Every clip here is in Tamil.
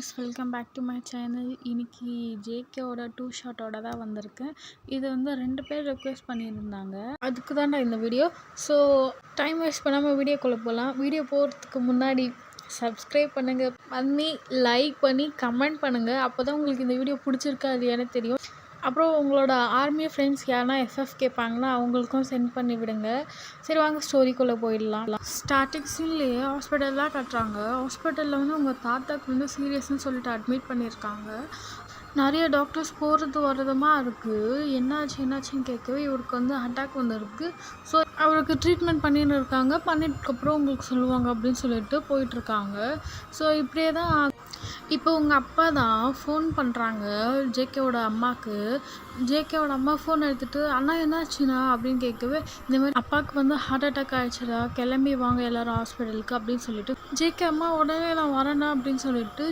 Guys, welcome back to my channel. இன்னைக்கு ஜேகேவோட 2 ஷாட்டோட தான் வந்திருக்கேன். இது வந்து 2 பேர் ரெக்வெஸ்ட் பண்ணியிருந்தாங்க, அதுக்கு தான் இந்த வீடியோ. ஸோ டைம் வேஸ்ட் பண்ணாமல் வீடியோக்குள்ளே போகலாம். வீடியோ போகிறதுக்கு முன்னாடி சப்ஸ்கிரைப் பண்ணி லைக் பண்ணி கமெண்ட் பண்ணுங்கள். அப்போ தான் உங்களுக்கு இந்த வீடியோ பிடிச்சிருக்கா இல்லையானு தெரியும். அப்புறம் உங்களோட ஆர்மி ஃப்ரெண்ட்ஸ் யாருன்னா எஃப்எஃப் கேட்பாங்கன்னா அவங்களுக்கும் சென்ட் பண்ணி விடுங்க. சரி, வாங்க ஸ்டோரிக்குள்ளே போயிடலாம். ஸ்டார்டிங் சீன்லேயே ஹாஸ்பிட்டல்லாம் கட்டுறாங்க. ஹாஸ்பிட்டலில் வந்து உங்கள் தாத்தாக்கு வந்து சீரியஸ்ன்னு சொல்லிட்டு அட்மிட் பண்ணியிருக்காங்க. நிறைய டாக்டர்ஸ் போகிறது வரதுமா இருக்குது. என்னாச்சுன்னு கேட்கவே இவருக்கு வந்து அட்டாக் வந்துருக்கு. ஸோ அவருக்கு ட்ரீட்மெண்ட் பண்ணின்னு இருக்காங்க. பண்ணிட்டுக்கப்புறம் உங்களுக்கு சொல்லுவாங்க அப்படின்னு சொல்லிட்டு போயிட்டுருக்காங்க. ஸோ இப்படியே தான் இப்போ உங்கள் அப்பா தான் ஃபோன் பண்ணுறாங்க ஜேகேவோட அம்மாவுக்கு. ஜேகேவோட அம்மா ஃபோன் எடுத்துகிட்டு, அண்ணா என்னாச்சுண்ணா அப்படின்னு கேட்கவே, இந்த மாதிரி அப்பாவுக்கு வந்து ஹார்ட் அட்டாக் ஆகிடுச்சுடா, கிளம்பி வாங்க எல்லோரும் ஹாஸ்பிட்டலுக்கு அப்படின்னு சொல்லிட்டு ஜேகே அம்மா உடனே நான் வரேன்டா அப்படின்னு சொல்லிட்டு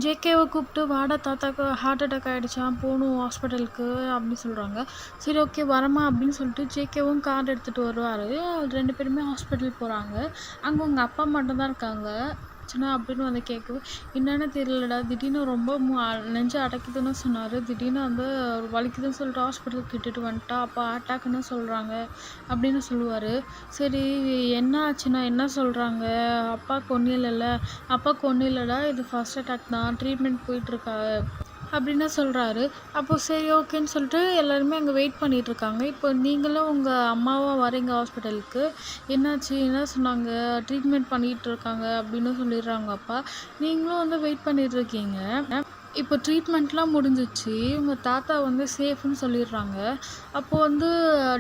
ஜேகேவை கூப்பிட்டு, வாடா தாத்தாக்கு ஹார்ட் அட்டாக் ஆகிடுச்சான், போகணும் ஹாஸ்பிட்டலுக்கு அப்படின்னு சொல்கிறாங்க. சரி, ஓகே வரமா அப்படின்னு சொல்லிட்டு ஜேகேவும் கார்டு எடுத்துகிட்டு வருவார். 2 பேருமே ஹாஸ்பிட்டல் போகிறாங்க. அங்கே உங்கள் அப்பா மட்டும்தான் இருக்காங்க. அப்படின்னு வந்து கேட்கவே, என்னென்னு தெரியலடா, திடீர்னு ரொம்ப நெஞ்சு அடைக்குதுன்னு சொன்னார். திடீர்னு வந்து வலிக்குதுன்னு சொல்லிட்டு ஹாஸ்பிட்டலுக்கு கிட்டுட்டு வந்துட்டா. அப்போ அட்டாக்குன்னு சொல்கிறாங்க அப்படின்னு சொல்லுவார். சரி, என்ன ஆச்சுன்னா என்ன சொல்கிறாங்க? அப்பாவுக்கு ஒன்றும் இல்லைடா, இது ஃபர்ஸ்ட் அட்டாக் தான், ட்ரீட்மெண்ட் போயிட்டுருக்கா அப்படின்னு சொல்கிறாரு. அப்போது சரி ஓகேன்னு சொல்லிட்டு எல்லாருமே அங்கே வெயிட் பண்ணிகிட்ருக்காங்க. இப்போ நீங்களும் உங்கள் அம்மாவும் வரீங்க ஹாஸ்பிட்டலுக்கு. என்னாச்சு, என்ன சொன்னாங்க? ட்ரீட்மெண்ட் பண்ணிகிட்டு இருக்காங்க அப்படின்னு சொல்லிடுறாங்க அப்பா. நீங்களும் வந்து வெயிட் பண்ணிகிட்ருக்கீங்க. இப்போ ட்ரீட்மெண்ட்லாம் முடிஞ்சிச்சு. உங்கள் தாத்தா வந்து சேஃப்னு சொல்லிடுறாங்க. அப்போது வந்து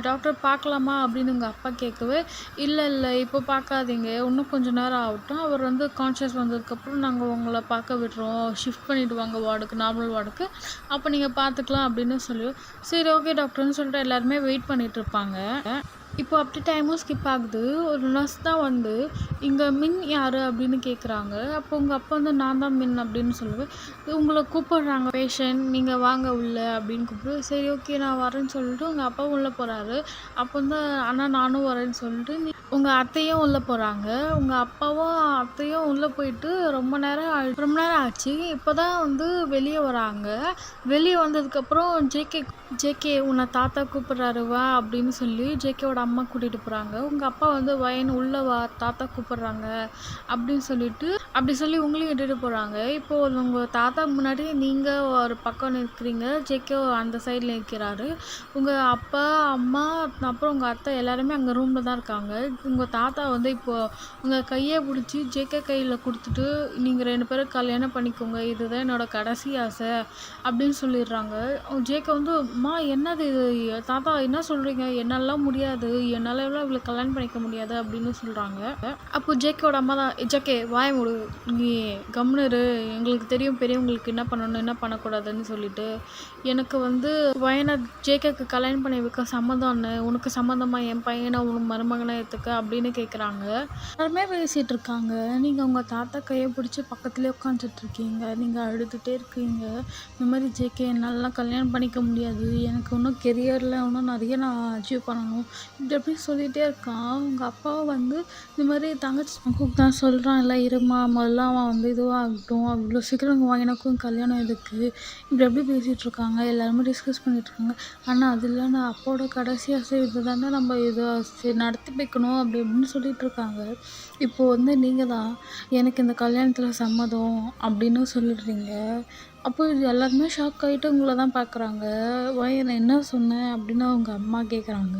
டாக்டர் பார்க்கலாமா அப்படின்னு உங்கள் அப்பா கேட்கவே, இல்லை இப்போ பார்க்காதீங்க, இன்னும் கொஞ்சம் நேரம் ஆகட்டும், அவர் வந்து கான்ஷியஸ் வந்ததுக்கப்புறம் நாங்கள் உங்களை பார்க்க விடுறோம், ஷிஃப்ட் பண்ணிவிடுவாங்க வார்டுக்கு, நார்மல் வார்டுக்கு, அப்போ நீங்கள் பார்த்துக்கலாம் அப்படின்னு சொல்லி, சரி ஓகே டாக்டர்னு சொல்லிட்டு எல்லாருமே வெயிட் பண்ணிகிட்ருப்பாங்க. இப்போ அப்படி டைமும் ஸ்கிப் ஆகுது. ஒரு நர்ஸ் தான் வந்து, இங்கே மின் யார் அப்படின்னு கேட்குறாங்க. அப்போ உங்கள் அப்பா வந்து, நான் தான் மின் அப்படின்னு சொல்லுவேன். உங்களை கூப்பிடுறாங்க பேஷண்ட், நீங்கள் வாங்க உள்ள அப்படின்னு கூப்பிடு. சரி ஓகே நான் வரேன்னு சொல்லிட்டு உங்கள் அப்பா உள்ளே போகிறாரு. அப்போ வந்து, அண்ணா நானும் வரேன்னு சொல்லிட்டு உங்கள் அத்தையும் உள்ளே போகிறாங்க. உங்கள் அப்பாவும் அத்தையும் உள்ளே போயிட்டு ரொம்ப நேரம் ஆச்சு. இப்போ தான் வந்து வெளியே வராங்க. வெளியே வந்ததுக்கப்புறம் ஜேகே உன்னை தாத்தா கூப்பிட்றாரு வா அப்படின்னு சொல்லி ஜேகேவோட அம்மா கூட்டிகிட்டு போகிறாங்க. உங்கள் அப்பா வந்து வயன் உள்ளே வா, தாத்தா கூப்பிட்றாங்க அப்படின்னு சொல்லிட்டு அப்படி சொல்லி உங்களையும் இட்டுட்டு போகிறாங்க. இப்போது உங்கள் தாத்தா முன்னாடி நீங்கள் ஒரு பக்கம் நிற்கிறீங்க, ஜேகே அந்த சைடில் நிற்கிறாரு. உங்கள் அப்பா அம்மா அப்புறம் உங்கள் அத்தை எல்லாருமே அங்கே ரூமில் தான் இருக்காங்க. உங்கள் தாத்தா வந்து இப்போது உங்கள் கையை பிடிச்சி ஜேகே கையில் கொடுத்துட்டு, நீங்கள் 2 பேரும் கல்யாணம் பண்ணிக்கோங்க, இதுதான் என்னோடய கடைசி ஆசை அப்படின்னு சொல்லிடுறாங்க. ஜேகே வந்து, அம்மா என்னது இது, தாத்தா என்ன சொல்கிறீங்க, என்னாலாம் முடியாது, என்னால் இவ்வளோ கல்யாணம் பண்ணிக்க முடியாது அப்படின்னு சொல்கிறாங்க. அப்போ ஜேகேவோட அம்மா தான், ஜேகே வாய மூடு, நீ கம்னரு, எங்களுக்கு தெரியும் பெரியவங்களுக்கு என்ன பண்ணணும் என்ன பண்ணக்கூடாதுன்னு சொல்லிட்டு, எனக்கு வந்து வயனை ஜேகேக்கு கல்யாணம் பண்ணி வைக்க சம்மதம்னு, உனக்கு சம்மந்தமாக என் பையனை உனக்கு மருமகனை ஏற்றுக்க அப்படின்னு கேட்குறாங்க. எல்லாருமே பேசிகிட்டு இருக்காங்க. நீங்கள் உங்கள் தாத்தா கையை பிடிச்சி பக்கத்துலேயே உட்காந்துட்ருக்கீங்க, நீங்கள் அழுதுகிட்டே இருக்கீங்க. இந்த மாதிரி ஜேகே என்னாலலாம் கல்யாணம் பண்ணிக்க முடியாது, எனக்கு இன்னும் கெரியரில் இன்னும் நிறைய நான் அச்சீவ் பண்ணணும், இப்படி சொல்லிகிட்டே இருக்கான். உங்கள் அப்பாவை வந்து இந்த மாதிரி தங்கச்சி கூப்பிட்டு தான் சொல்கிறான், இல்லை இருமா முதல்ல அவன் வந்து இதுவாகட்டும், அவ்வளோ சீக்கிரம் எனக்கும் கல்யாணம் எதுக்கு, இப்படி பேசிகிட்ருக்காங்க. எல்லாருமே டிஸ்கஸ் பண்ணிகிட்ருக்காங்க. ஆனால் அது இல்லை, நான் அப்பாவோட கடைசி ஆசை இது தானே, நம்ம இதை நடத்தி வைக்கணும் அப்படி இப்படின்னு சொல்லிகிட்டு இருக்காங்க. இப்போது வந்து நீங்கள் தான் எனக்கு இந்த கல்யாணத்தில் சம்மதம் அப்படின்னு சொல்லிடுறீங்க. அப்போ இது எல்லாருமே ஷாக் ஆகிட்டு உங்களை தான் பார்க்குறாங்க. நான் என்ன சொன்னேன் அப்படின்னு அவங்க அம்மா கேட்குறாங்க.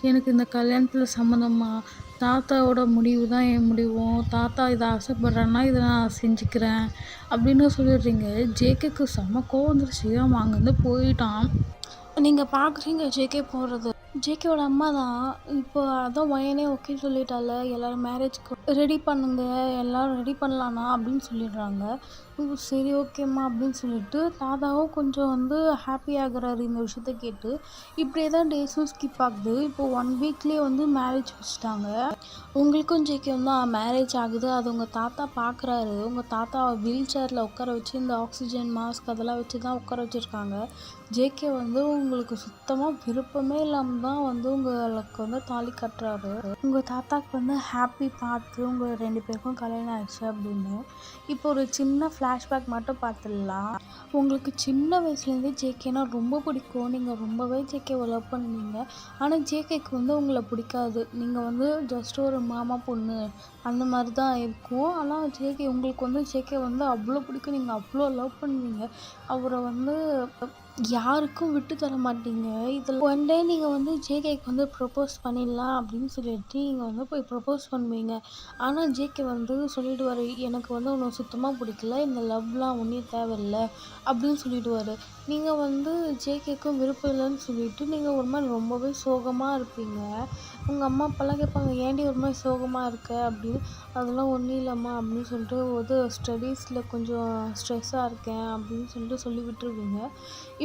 எனக்கு இந்த கல்யாணத்தில் சம்மந்தமா, தாத்தாவோட முடிவு தான் என் முடிவும், தாத்தா இதை ஆசைப்பட்றேன்னா இதை நான் செஞ்சுக்கிறேன் அப்படின்னு சொல்லிடுறீங்க. ஜேகேக்கு செம்ம கோவம் வந்துருச்சு. அவன் அங்கேருந்து போயிட்டான். நீங்கள் பார்க்குறீங்க ஜேகே போகிறது. ஜேகேவோட அம்மா தான் இப்போ அதான் வயனே ஓகே சொல்லிட்டால, எல்லோரும் மேரேஜ்க்கு ரெடி பண்ணுங்க, எல்லோரும் ரெடி பண்ணலான்னா அப்படின்னு சொல்லிடுறாங்க. சரி ஓகேம்மா அப்படின்னு சொல்லிட்டு தாத்தாவும் கொஞ்சம் வந்து ஹாப்பி ஆகுறாரு இந்த விஷயத்த கேட்டு. இப்படியே தான் டேஸும் ஸ்கிப் ஆகுது. இப்போது 1 வீக்லேயே வந்து மேரேஜ் வச்சுட்டாங்க. உங்களுக்கும் ஜேகேவும் தான் மேரேஜ் ஆகுது. அது உங்கள் தாத்தா பார்க்குறாரு. உங்கள் தாத்தா வீல் சேரில் உட்கார வச்சு இந்த ஆக்சிஜன் மாஸ்க் அதெல்லாம் வச்சு தான் உட்கார வச்சுருக்காங்க. ஜேகே வந்து உங்களுக்கு சுத்தமாக விருப்பமே இல்லாமல் தான் வந்து உங்களுக்கு வந்து தாலி கட்டுறாரு. உங்கள் தாத்தாக்கு வந்து ஹாப்பி பார்த்து உங்கள் 2 பேருக்கும் கல்யாணம் ஆயிடுச்சு அப்படின்னு. இப்போ ஒரு சின்ன ஃப்ளாஷ்பேக் மட்டும் பார்த்துடலாம். உங்களுக்கு சின்ன வயசுலேருந்தே ஜேகேனா ரொம்ப பிடிக்கும். நீங்கள் ரொம்பவே ஜேகேவை லவ் பண்ணுவீங்க. ஆனால் ஜேகேக்கு வந்து உங்களை பிடிக்காது. நீங்கள் வந்து ஜஸ்ட் ஒரு மாமா பொண்ணு அந்த மாதிரி தான் இருக்கும். ஆனால் உங்களுக்கு வந்து ஜேகே வந்து அவ்வளோ பிடிக்கும். நீங்கள் அவ்வளோ லவ் பண்ணுவீங்க. அவரை வந்து யாருக்கும் விட்டு தர மாட்டீங்க. இதில் ஒன் டே நீங்கள் வந்து ஜேகேக்கு வந்து ப்ரப்போஸ் பண்ணிடலாம் அப்படின்னு சொல்லிட்டு நீங்கள் வந்து போய் ப்ரப்போஸ் பண்ணுவீங்க. ஆனால் ஜேகே வந்து சொல்லிடுவார், எனக்கு வந்து உன்னை சுத்தமாக பிடிக்கல, இந்த லவ்லாம் ஒன்றும் தேவையில்லை அப்படின்னு சொல்லிடுவார். நீங்கள் வந்து ஜேகேக்கும் விருப்பம் இல்லைன்னு சொல்லிட்டு நீங்கள் ஒரு மாதிரி ரொம்பவே சோகமாக இருப்பீங்க. உங்கள் அம்மா அப்பாலாம் கேட்பாங்க, ஏன்டி ஒரு மாதிரி சோகமாக இருக்க அப்படின்னு. அதெல்லாம் ஒன்றும் இல்லைம்மா அப்படின்னு சொல்லிட்டு ஒரு ஸ்டடீஸில் கொஞ்சம் ஸ்ட்ரெஸ்ஸாக இருக்கேன் அப்படின்னு சொல்லிட்டு சொல்லி விட்டுருவீங்க.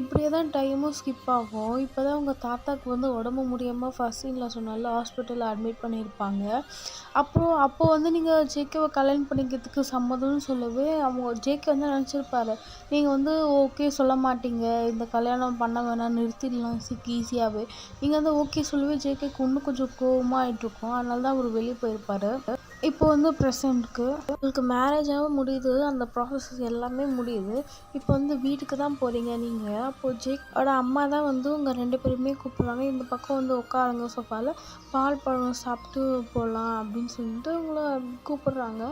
இப்படியே தான் டைமும் ஸ்கிப் ஆகும். இப்போ தான் உங்கள் தாத்தாக்கு வந்து உடம்பு முடியாமல் ஃபர்ஸ்ட் சீனில் சொன்னால ஹாஸ்பிட்டலில் அட்மிட் பண்ணியிருப்பாங்க. அப்போ வந்து நீங்கள் ஜேகேவை கல்யாணம் பண்ணிக்கிறதுக்கு சம்மதம்னு சொல்லவே ஜேகே வந்து நினச்சிருப்பாரு, நீங்கள் வந்து ஓகே சொல்ல மாட்டீங்க, இந்த கல்யாணம் பண்ண வேணாம் நிறுத்திடலாம் ஈஸியாகவே. நீங்கள் வந்து ஓகே சொல்லவே ஜேகேக்கு இன்னும் கொஞ்சம் கோவமாக ஆகிட்ருக்கும். அதனால தான் அவர் வெளியே போயிருப்பார். இப்போ வந்து ப்ரெசண்ட்க்கு உங்களுக்கு மேரேஜாகவும் முடியுது, அந்த ப்ராசஸ் எல்லாமே முடியுது. இப்போ வந்து வீட்டுக்கு தான் போகிறீங்க நீங்கள். அப்போது ஜேக்கோட அம்மா தான் வந்து உங்கள் 2 பேருமே கூப்பிட்றாங்க, இந்த பக்கம் வந்து உட்காருங்க சோஃபாவில், பால் பழம் சாப்பிட்டு போகலாம் அப்படின்னு சொல்லிட்டு உங்களை கூப்பிட்றாங்க.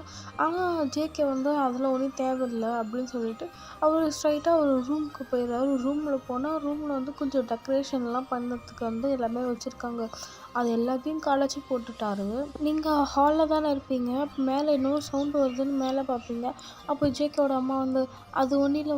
ஆனால் ஜேகே வந்து அதில் ஒன்றும் தேவையில்லை அப்படின்னு சொல்லிட்டு அவர் ஸ்ட்ரைட்டாக ஒரு ரூமுக்கு போயிடுறாரு. ரூமில் போனால் ரூமில் வந்து கொஞ்சம் டெக்கரேஷன்லாம் பண்ணுறதுக்கு வந்து எல்லாமே வச்சுருக்காங்க. அது எல்லாத்தையும் கலைச்சி போட்டுட்டாரு. நீங்கள் ஹாலில் தானே இருப்பீங்க. அப்போ மேலே என்னவோ சவுண்டு வருதுன்னு மேலே பார்ப்பீங்க. அப்போ ஜேகேவோட அம்மா வந்து, அது ஒன்றும் இல்லை,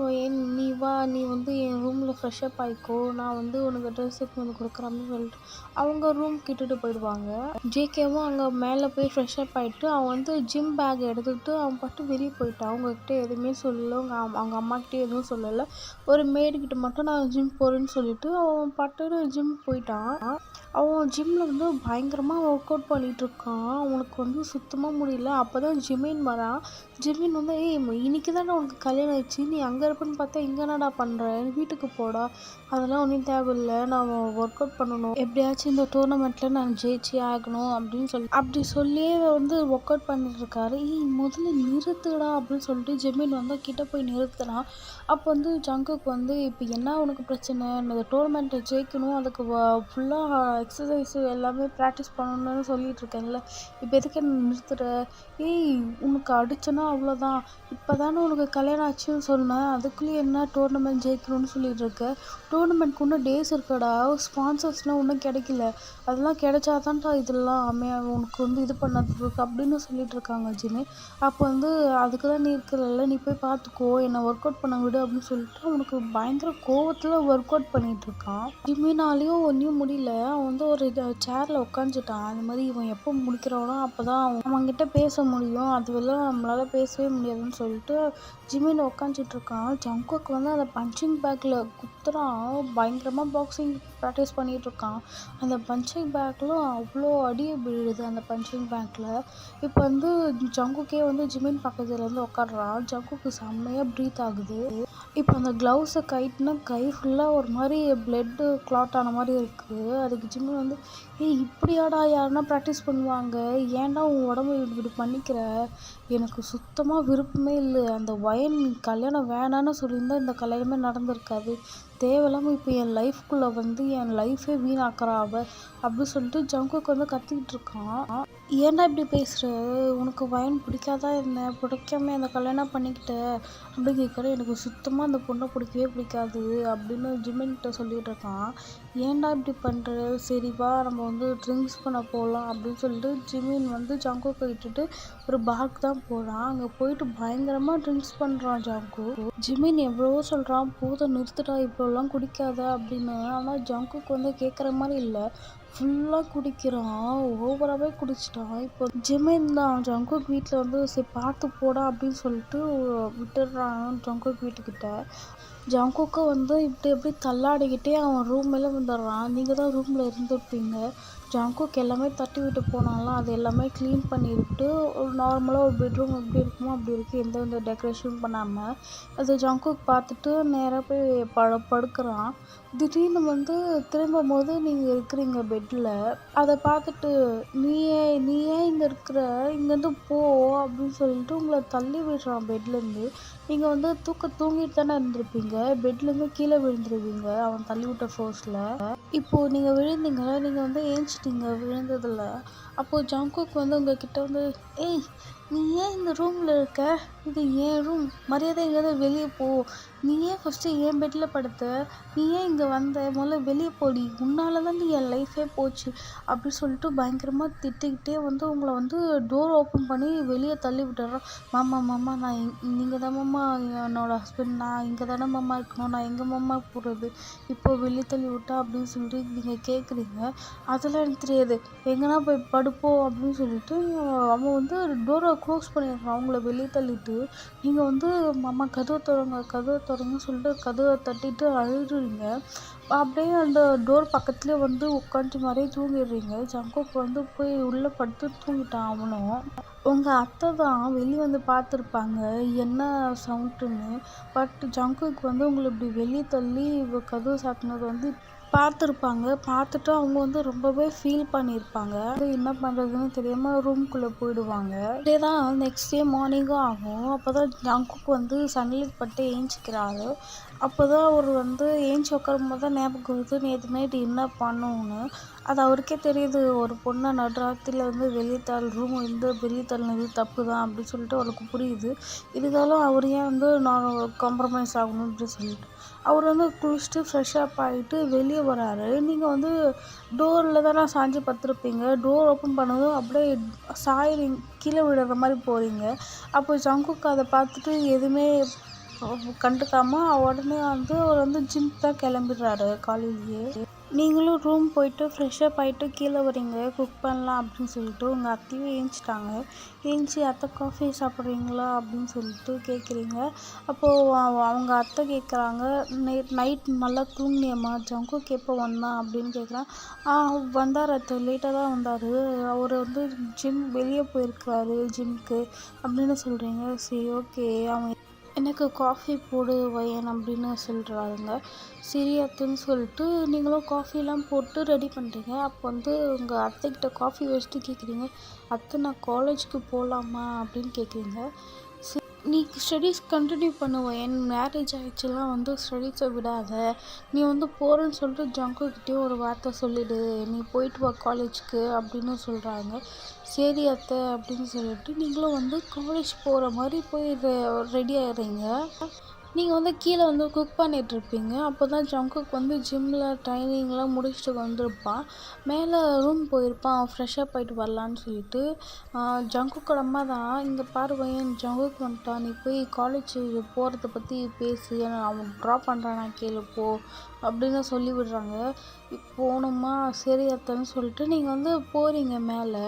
நீ வா, நீ வந்து என் ரூமில் ஃப்ரெஷ்அப் ஆகிக்கோ, நான் வந்து உனக்கு ட்ரெஸ் எடுத்து வந்து கொடுக்குறேன்னு சொல்லிட்டு அவங்க ரூம்க்கு இட்டுட்டு போயிடுவாங்க. ஜேகேவும் அங்கே மேலே போய் ஃப்ரெஷ்அப் ஆகிட்டு அவன் வந்து ஜிம் பேக் எடுத்துக்கிட்டு அவன் பாட்டு வெளியே போயிட்டான். அவங்கக்கிட்ட எதுவுமே சொல்லலை, அவங்க அம்மாக்கிட்டே எதுவும் சொல்லலை. ஒரு மேடுக்கிட்ட மட்டும் நான் ஜிம் போகிறேன்னு சொல்லிட்டு அவன் பாட்டு ஜிம் போயிட்டான். அவன் ஜிம்மில் வந்து பயங்கரமாக ஒர்க் அவுட் பண்ணிகிட்ருக்கான். அவனுக்கு வந்து சுத்தமாக முடியல. அப்போ தான் ஜிமின் வரான். ஜிமின் வந்து, இன்னைக்கு தானே உனக்கு கல்யாணம் ஆயிடுச்சு, நீ அங்கே இருப்பேன்னு பார்த்தா இங்கே என்னடா பண்ணுற, வீட்டுக்கு போடா, அதெல்லாம் ஒன்றும் தேவையில்லை, நான் ஒர்க் அவுட் பண்ணணும், எப்படியாச்சும் இந்த டோர்னமெண்ட்டில் நான் ஜெயிச்சு ஆகணும் அப்படின்னு அப்படி சொல்லியே வந்து ஒர்க் அவுட் பண்ணிட்டுருக்காரு. முதல்ல நிறுத்துடா அப்படின்னு சொல்லிட்டு ஜிமின் வந்து கிட்டே போய் நிறுத்துறான். அப்போ வந்து ஜங்குக்கு வந்து, இப்போ என்ன உனக்கு பிரச்சனை, இந்த டோர்னமெண்ட்டை ஜெயிக்கணும், அதுக்கு ஃபுல்லாக எக்ஸசைஸு எல்லாமே ப்ராக்டிஸ் பண்ணணுன்னு சொல்லிகிட்டு இருக்கேன்ல, இப்போ எதுக்கு என்ன நிறுத்துற, உனக்கு அடிச்சனா அவ்வளோதான், இப்போ தானே உனக்கு கல்யாணம் ஆச்சுன்னு சொன்னேன், அதுக்குள்ளேயே என்ன டோர்னமெண்ட் ஜெயிக்கணும்னு சொல்லிட்டு இருக்க, டோர்னமெண்ட்க்கு இன்னும் டேஸ் இருக்கடா, ஸ்பான்சர்ஸ்லாம் இன்னும் கிடைக்கல, அதெல்லாம் கிடைச்சாதான்டா இதெல்லாம் உனக்கு வந்து இது பண்ணதுக்கு அப்படின்னு சொல்லிட்டு இருக்காங்க ஜினி. அப்போ வந்து அதுக்கு தான் நீ இருக்கிறல்ல, நீ போய் பார்த்துக்கோ, என்னை ஒர்க் அவுட் பண்ண விடு அப்படின்னு சொல்லிட்டு அவனுக்கு பயங்கர கோவத்தில் ஒர்க் அவுட் பண்ணிகிட்ருக்கான். ஜிமினாலேயும் ஒன்றும் முடியல. அவன் வந்து ஒரு சேரில் உட்காந்துட்டான். அந்த மாதிரி இவன் எப்போ முடிக்கிறானோ அப்போ தான் அவன்கிட்ட பேச முடியும், அதுவெல்லாம் நம்மளால் பேசவே முடியாதுன்னு சொல்லிட்டு ஜிமின் உட்காந்துட்ருக்கான். ஜங்குக்கு வந்து அந்த பஞ்சிங் பேக்கில் குத்துறான். பயங்கரமாக பாக்ஸிங் ப்ராக்டிஸ் பண்ணிகிட்ருக்கான். அந்த பஞ்சிங் பேக்கில் அவ்வளோ அடி விழுது அந்த பஞ்சிங் பேக்கில். இப்போ வந்து ஜங்குக்கே வந்து ஜிமின் பக்கத்தில் வந்து உட்காடுறான். ஜங்குக்கு செம்மையாக ப்ரீத் ஆகுது. இப்போ அந்த க்ளவுஸை கழட்டினா கை ஃபுல்லாக ஒரு மாதிரி பிளட்டு கிளாட் ஆன மாதிரி இருக்குது. அதுக்கு ஜிமின் வந்து, இப்படியாடா யாருன்னா ப்ராக்டிஸ் பண்ணுவாங்க, ஏன்டா உன் உடம்பு இப்படி பண்ணிக்கிற, எனக்கு சுத்தமாக விருப்பமே இல்லை, அந்த நீ கல்யாணம் வேணான்னு சொல்லியிருந்தா இந்த கல்யாணமே நடந்திருக்காது, தேவையில்லாமல் இப்போ என் லைஃப்குள்ளே வந்து என் லைஃபே வீணாக்குறா அவள் அப்படின்னு சொல்லிட்டு ஜங்குக்கு வந்து கத்திக்கிட்டு இருக்கான். ஏன்டா இப்படி பேசுகிற, உனக்கு வயன் பிடிக்காதா என்ன, பிடிக்காம அந்த கல்யாணம் பண்ணிக்கிட்ட அப்படி கேட்குற, எனக்கு சுத்தமாக அந்த பொண்ணை பிடிக்கவே பிடிக்காது அப்படின்னு ஜிமின்கிட்ட சொல்லிகிட்டு இருக்கான். ஏன்டா இப்படி பண்ணுற, சரி வா நம்ம வந்து ட்ரிங்க்ஸ் பண்ண போகலாம் அப்படின்னு சொல்லிட்டு ஜிமின் வந்து ஜங்குக்கை விட்டுட்டு ஒரு பார்க் தான் போகிறான். அங்கே போயிட்டு பயங்கரமாக ட்ரிங்க்ஸ் பண்ணுறான் ஜங்கு. ஜிமின் எவ்வளவோ சொல்கிறான், போதும் நிறுத்துட்டா, இப்போல்லாம் குடிக்காத அப்படின்னு. ஆனால் ஜங்குக்கு வந்து கேட்குற மாதிரி இல்லை, ஃபுல்லாக குடிக்கிறான், ஓவராகவே குடிச்சிட்டான். இப்போ ஜிமின் தான் ஜங்குக் வீட்டில் வந்து சரி பார்த்து போடா அப்படின்னு சொல்லிட்டு விட்டுடுறான் ஜங்குக் வீட்டுக்கிட்ட. ஜங்குக்கை வந்து இப்படி எப்படி தள்ளாடிக்கிட்டே அவன் ரூம் மேலே வந்துடுறான். நீங்கள் தான் ரூமில் இருந்துருப்பீங்க. ஜங்குக் எல்லாமே தட்டி விட்டு போனாலும் அது எல்லாமே க்ளீன் பண்ணிவிட்டு ஒரு நார்மலாக ஒரு பெட்ரூம் எப்படி இருக்குமோ அப்படி இருக்குது, எந்த டெக்கரேஷனும் பண்ணாமல். அது ஜங்குக் பார்த்துட்டு நேராக போய் படுக்கிறான். திடீர்னு திரும்பும்போது நீங்கள் இருக்கிறீங்க பெட்டில். அதை பார்த்துட்டு நீ ஏன் இங்கே இருக்கிற, இங்கேருந்து போ அப்படின்னு சொல்லிட்டு உங்களை தள்ளி விடுறான் பெட்லேருந்து. நீங்கள் தூங்கிட்டு தானே இருந்திருப்பீங்க, பெட்லேருந்து கீழே விழுந்துருவீங்க அவன் தள்ளி விட்ட ஃபோர்ஸில். இப்போது நீங்கள் விழுந்தீங்களா, நீங்கள் ஏஞ்சிட்டீங்க விழுந்ததில். அப்போது ஜங்குக் உங்ககிட்ட ஏய் நீ ஏன் இந்த ரூமில் இருக்க, இது என் ரூம், மரியாதை எங்கேயாவது வெளியே போ, நீ ஏன் ஃபஸ்ட்டு என் பெட்டில் படுத்த, நீ ஏன் இங்கே வந்த, முதல்ல வெளியே போடி, உன்னால தான் என் லைஃபே போச்சு அப்படி சொல்லிட்டு பயங்கரமாக திட்டிக்கிட்டே உங்களை டோர் ஓப்பன் பண்ணி வெளியே தள்ளி விட்டுறான். மாமா நான் நீங்கள் தான் மாமா என்னோடய ஹஸ்பண்ட், நான் இங்கே தானே மாமா இருக்கணும், நான் எங்கே மாமா போகிறது, இப்போ வெளியே தள்ளி விட்டா அப்படின்னு சொல்லிட்டு நீங்கள் கேட்குறீங்க. அதெல்லாம் எனக்கு தெரியாது, எங்கன்னா போய் படுப்போம் அப்படின்னு சொல்லிட்டு அவன் டோரை க்ளோஸ் பண்ணிடுறான் அவங்கள வெளியே தள்ளிட்டு. நீங்கள் மாமா கதவை திறங்கன்னு சொல்லிட்டு கதவை தட்டிட்டு அழுதுறீங்க. அப்படியே அந்த டோர் பக்கத்துலேயே உட்காந்து மாதிரியே தூங்கிடுறீங்க. ஜங்குக் போய் உள்ளே படுத்து தூங்கிட்டான் அவனும். உங்கள் அத்தை தான் வெளியே பார்த்துருப்பாங்க என்ன சவுண்டுன்னு. பட் ஜங்குக் உங்களை இப்படி வெளியே தள்ளி கதவு சாத்தினது பார்த்துருப்பாங்க. பார்த்துட்டு அவங்க ரொம்பவே ஃபீல் பண்ணியிருப்பாங்க. என்ன பண்ணுறதுன்னு தெரியாமல் ரூம்குள்ளே போயிடுவாங்க. இதே தான் நெக்ஸ்ட் டே மார்னிங்கும் ஆகும். அப்போ தான் ஜங்குக் சன்லைட் பட்டு ஏஞ்சிக்கிறாரு. அப்போ தான் அவர் ஏஞ்சி உட்காரும்போது தான் ஞாபகம் வருது நேற்று நைட்டு என்ன பண்ணோன்னு. அது அவருக்கே தெரியுது, ஒரு பொண்ணை நடுராத்திரியில் ரூம் வெளியே தள்ளினது தப்பு தான் அப்படின்னு சொல்லிட்டு அவருக்கு புரியுது. இருந்தாலும் அவர் ஏன் நான் காம்ப்ரமைஸ் ஆகணும் அப்படின்னு சொல்லிட்டு அவர் குளிச்சுட்டு ஃப்ரெஷ்ஷப் ஆகிட்டு வெளியே வராரு. நீங்கள் டோரில் தானே சாஞ்சு படுத்துருப்பீங்க. டோர் ஓப்பன் பண்ணதும் அப்படியே கீழே விடுற மாதிரி போகிறீங்க. அப்போ ஜங்குக் அதை பார்த்துட்டு எதுவுமே கண்டுக்காமல் உடனே அவர் ஜிம் தான் கிளம்பிடுறாரு காலையிலேயே. நீங்களும் ரூம் போயிட்டு ஃப்ரெஷ்ஷப் ஆகிட்டு கீழே வரீங்க குக் பண்ணலாம் அப்படின்னு சொல்லிட்டு. உங்கள் அத்தையும் ஏஞ்சிட்டாங்க. ஏஞ்சி அத்தை காஃபி சாப்பிட்றீங்களா அப்படின்னு சொல்லிட்டு கேட்குறீங்க. அப்போது அவங்க அத்தை கேட்குறாங்க, நைட் நல்லா தூங்கினியம்மா, ஜங்குக் எப்போ வந்தான் அப்படின்னு கேட்குறான். வந்தார் அத்தை, லேட்டாக தான் வந்தார், அவர் ஜிம் வெளியே போயிருக்காரு ஜிம்முக்கு அப்படின்னு சொல்கிறீங்க. சரி ஓகே, அவன் எனக்கு காஃபி போடு வையன் அப்படின்னு சொல்கிறாருங்க. சரி அத்தைன்னு சொல்லிட்டு நீங்களும் காஃபிலாம் போட்டு ரெடி பண்ணுறீங்க. அப்போ உங்கள் அத்தைக்கிட்ட காஃபி வச்சுட்டு கேட்குறீங்க, அத்தை நான் காலேஜுக்கு போகலாமா அப்படின்னு கேட்குறீங்க. நீ ஸ்டடீஸ் கண்டினியூ பண்ணுவேன், என் மேரேஜ் ஆகிடுச்சுலாம் ஸ்டடீஸை விடாத, நீ போகிறேன்னு சொல்லிட்டு ஜங்குக்கிட்டேயும் ஒரு வார்த்தை சொல்லிவிடு, நீ போயிட்டு வா காலேஜுக்கு அப்படின்னு சொல்கிறாங்க. சரி அத்தை அப்படின்னு சொல்லிட்டு நீங்களும் காலேஜ் போகிற மாதிரி போய் ரெடி ஆகிடுறீங்க. நீங்கள் கீழே குக் பண்ணிகிட்ருப்பீங்க. அப்போ தான் ஜங்குக் ஜிம்மில் ட்ரைனிங்லாம் முடிச்சுட்டு வந்திருப்பான். மேலே ரூம் போயிருப்பான் ஃப்ரெஷ்ஷப் ஆகிட்டு வரலான்னு சொல்லிட்டு. ஜங்குக்கோட அம்மா தான், இங்கே பாரு பையன் ஜங்குக் வந்துட்டான், நீ போய் காலேஜ் போகிறத பற்றி பேசு, அவன் ட்ராப் பண்ணுறானா கேளு போ அப்படின்னு சொல்லி விடுறாங்க. போகணுமா, சரி அத்தைன்னு சொல்லிட்டு நீங்கள் போகிறீங்க மேலே.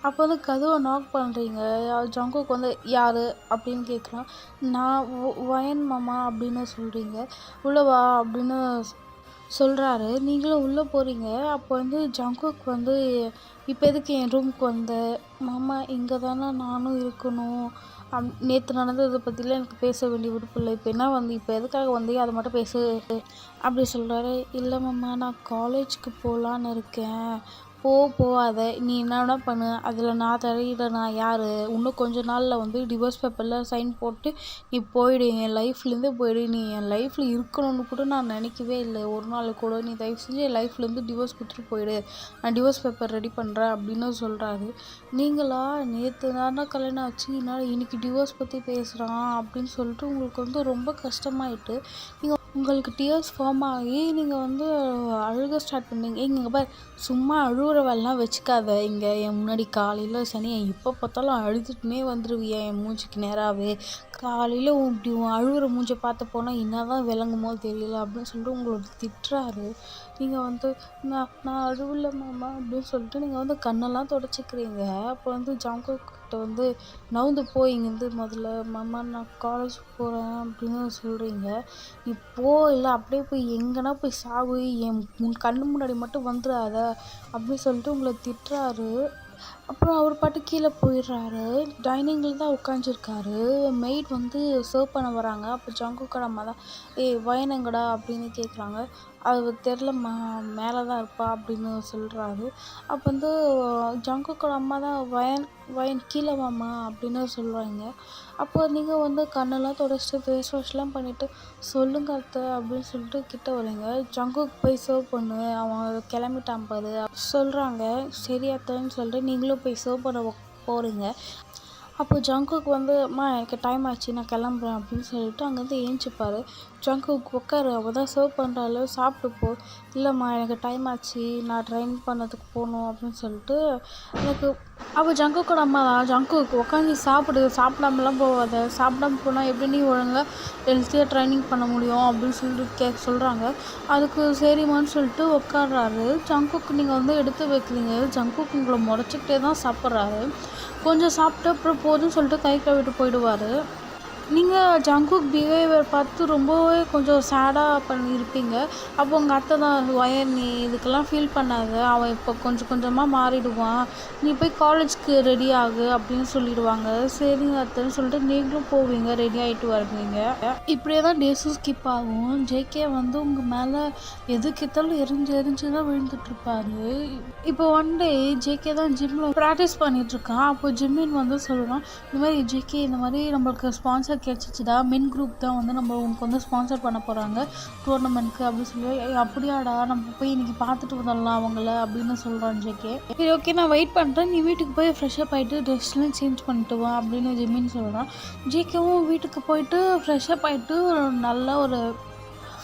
அப்போ கதவை நாக் பண்ணுறீங்க. ஜங்குக் யார் அப்படின்னு கேட்குறான். நான் வயன் மாமா அப்படின்னு சொல்கிறீங்க. உள்ளே வா அப்படின்னு சொல்கிறாரு. நீங்களும் உள்ளே போகிறீங்க. அப்போ ஜங்குக் இப்போ எதுக்கு என் ரூமுக்கு வந்த, மாமா இங்கே தானே நானும் இருக்கணும், நேற்று நடந்ததை பற்றிலாம் எனக்கு பேச வேண்டிய விருப்பம் இல்லை, இப்போ என்ன இப்போ எதுக்காக அதை மட்டும் பேசு அப்படி சொல்கிறாரு. இல்லை மாமா நான் காலேஜுக்கு போகலான்னு இருக்கேன், போகாத, நீ என்ன பண்ணு, அதில் நான் தலையிட நான் யார், இன்னும் கொஞ்ச நாளில் டிவோர்ஸ் பேப்பரில் சைன் போட்டு நீ போயிடு, என் லைஃப்லேருந்து போயிடு, நீ என் லைஃப்பில் இருக்கணும்னு கூட நான் நினைக்கவே இல்லை ஒரு நாள் கூட, நீ தயவு செஞ்சு என் லைஃப்லேருந்து டிவோர்ஸ் கொடுத்துட்டு போயிடு, நான் டிவோர்ஸ் பேப்பர் ரெடி பண்ணுறேன் அப்படின்னு சொல்கிறாரு. நீங்களா நேற்று தானே கல்யாணம் ஆச்சு, என்னால் இன்றைக்கி டிவோர்ஸ் பற்றி பேசுகிறான் அப்படின்னு சொல்லிட்டு உங்களுக்கு ரொம்ப கஷ்டமாயிட்டு நீங்கள் உங்களுக்கு டியர்ஸ் ஃபார்ம் ஆகி நீங்கள் அழுக ஸ்டார்ட் பண்ணீங்க. இங்கே பார், சும்மா அழுகிற வேலைலாம் வச்சுக்காத, இங்கே என் முன்னாடி காலையில் சனி எப்போ பார்த்தாலும் அழுதுட்டுனே வந்துடுவியா என் மூஞ்சிக்கு நேராகவே, காலையில் இப்படி அழுகிற மூஞ்சை பார்த்து போனால் என்ன தான் விளங்குமோ தெரியல அப்படின்னு சொல்லிட்டு உங்களோட திட்டுறாரு. நீங்கள் வந்து நான் அழுவல மாமா அப்படின்னு சொல்லிட்டு நீங்கள் வந்து கண்ணெல்லாம் தொடச்சிக்கிறீங்க. அப்போ வந்து ஜங்குக் கிட்ட வந்து நவுந்து போய் இங்கேருந்து முதல்ல மாமா நான் காலேஜ் போகிறேன் அப்படின்னு சொல்கிறீங்க. நீ போ, இல்லை அப்படியே போய் எங்கன்னா போய் சாவு, உன் கண்ணு முன்னாடி மட்டும் வந்துடாத அப்படின்னு சொல்லிட்டு உங்களை திட்டுறாரு. அப்புறம் அவர் பாட்டு கீழே போயிடுறாரு. டைனிங்கில் தான் உட்காந்துருக்காரு. மெய்ட் வந்து சர்வ் பண்ண வராங்க. அப்போ ஜங்குக்கோட அம்மா தான் வயன் எங்கடா அப்படின்னு கேட்குறாங்க. அது தெரிலம்மா, மேலே தான் இருப்பா அப்படின்னு சொல்கிறாரு. அப்போ வந்து ஜங்குக்கோட அம்மா தான் வயன் கீழே வாம்மா அப்படின்னு சொல்கிறாங்க. அப்போ நீங்கள் வந்து கண்ணெல்லாம் தொடச்சிட்டு ஃபேஸ் வாஷ்லாம் பண்ணிவிட்டு சொல்லுங்க அத்தை அப்படின்னு சொல்லிட்டு கிட்ட வரீங்க. ஜங்குக்கு போய் சர்வ் பண்ணு, அவன் கிளம்பிட்டான் பாரு சொல்கிறாங்க. சரி அத்தைன்னு சொல்லிட்டு நீங்களும் போய் சர்வ் பண்ண போகிறீங்க. அப்போ ஜங்குக்கு வந்து அம்மா எனக்கு டைம் ஆச்சு நான் கிளம்புறேன் அப்படின்னு சொல்லிட்டு அங்கேருந்து ஏஞ்சிப்பார். ஜங்குக்கு உட்காரு, அவள் தான் சர்வ் பண்ணுறாள் சாப்பிட்டு போ. இல்லைம்மா எனக்கு டைம் ஆச்சு நான் ட்ரெயின் பண்ணதுக்கு போகணும் அப்படின்னு சொல்லிட்டு எனக்கு அப்போ ஜங்குக்கோட அம்மா தான் ஜங்குக்கு உட்காந்து சாப்பிடாமலாம் போகாத, சாப்பிடாம போனால் எப்படி நீ ஒழுங்காக ஹெல்த்தியாக ட்ரைனிங் பண்ண முடியும் அப்படின்னு சொல்லிட்டு சொல்கிறாங்க. அதுக்கு சரிம்மான்னு சொல்லிட்டு உட்காடுறாரு. ஜங்குக்கு நீங்கள் வந்து எடுத்து வைக்கிறீங்க. ஜங்குக்கு உங்களை முறைச்சிக்கிட்டே தான் சாப்பிட்றாரு. கொஞ்சம் சாப்பிட்டு அப்புறம் போதும்னு சொல்லிட்டு கை கழுவிட்டு போயிடுவார். நீங்கள் ஜங்குக் பிஹேவியர் பார்த்து ரொம்பவே கொஞ்சம் சேடாக பண்ணியிருப்பீங்க. அப்போ உங்கள் அத்தை தான் வயர் நீ இதுக்கெல்லாம் ஃபீல் பண்ணாத, அவன் இப்போ கொஞ்சம் கொஞ்சமாக மாறிடுவான், நீ போய் காலேஜ்க்கு ரெடி ஆகு அப்படின்னு சொல்லிடுவாங்க. சரிங்க அத்தைன்னு சொல்லிட்டு நீங்களும் போவீங்க, ரெடி ஆகிட்டு வருவீங்க. இப்படியே தான் டேஸும் ஸ்கிப் ஆகும். ஜேகே வந்து உங்கள் மேலே எதுக்கேத்தாலும் எரிஞ்சு தான் விழுந்துட்டுருப்பாரு. இப்போ ஒன் டே ஜேகே தான் ஜிம்மில் ப்ராக்டிஸ் பண்ணிகிட்ருக்கான். அப்போ ஜிம்மின் வந்து சொல்கிறான், இந்த மாதிரி ஜேகே இந்த மாதிரி நம்மளுக்கு ஸ்பான்சர் கிடச்சிச்சுடா, மென் குரூப் தான் வந்து நம்ம உனக்கு வந்து ஸ்பான்சர் பண்ண போகிறாங்க டோர்னமெண்ட்க்கு அப்படின்னு சொல்லி. அப்படியாடா நம்ம போய் இன்றைக்கி பார்த்துட்டு வந்துடலாம் அவங்கள அப்படின்னு சொல்கிறான் ஜேகே. சரி ஓகே நான் வெயிட் பண்ணுறேன், நீ வீட்டுக்கு போய் ஃப்ரெஷ்ஷப் ஆகிட்டு ட்ரெஸ்லாம் சேஞ்ச் பண்ணிட்டு வா அப்படின்னு ஜிம்மின்னு சொல்கிறான். ஜேகேவும் வீட்டுக்கு போயிட்டு ஃப்ரெஷ்ஷப் ஆகிட்டு நல்ல ஒரு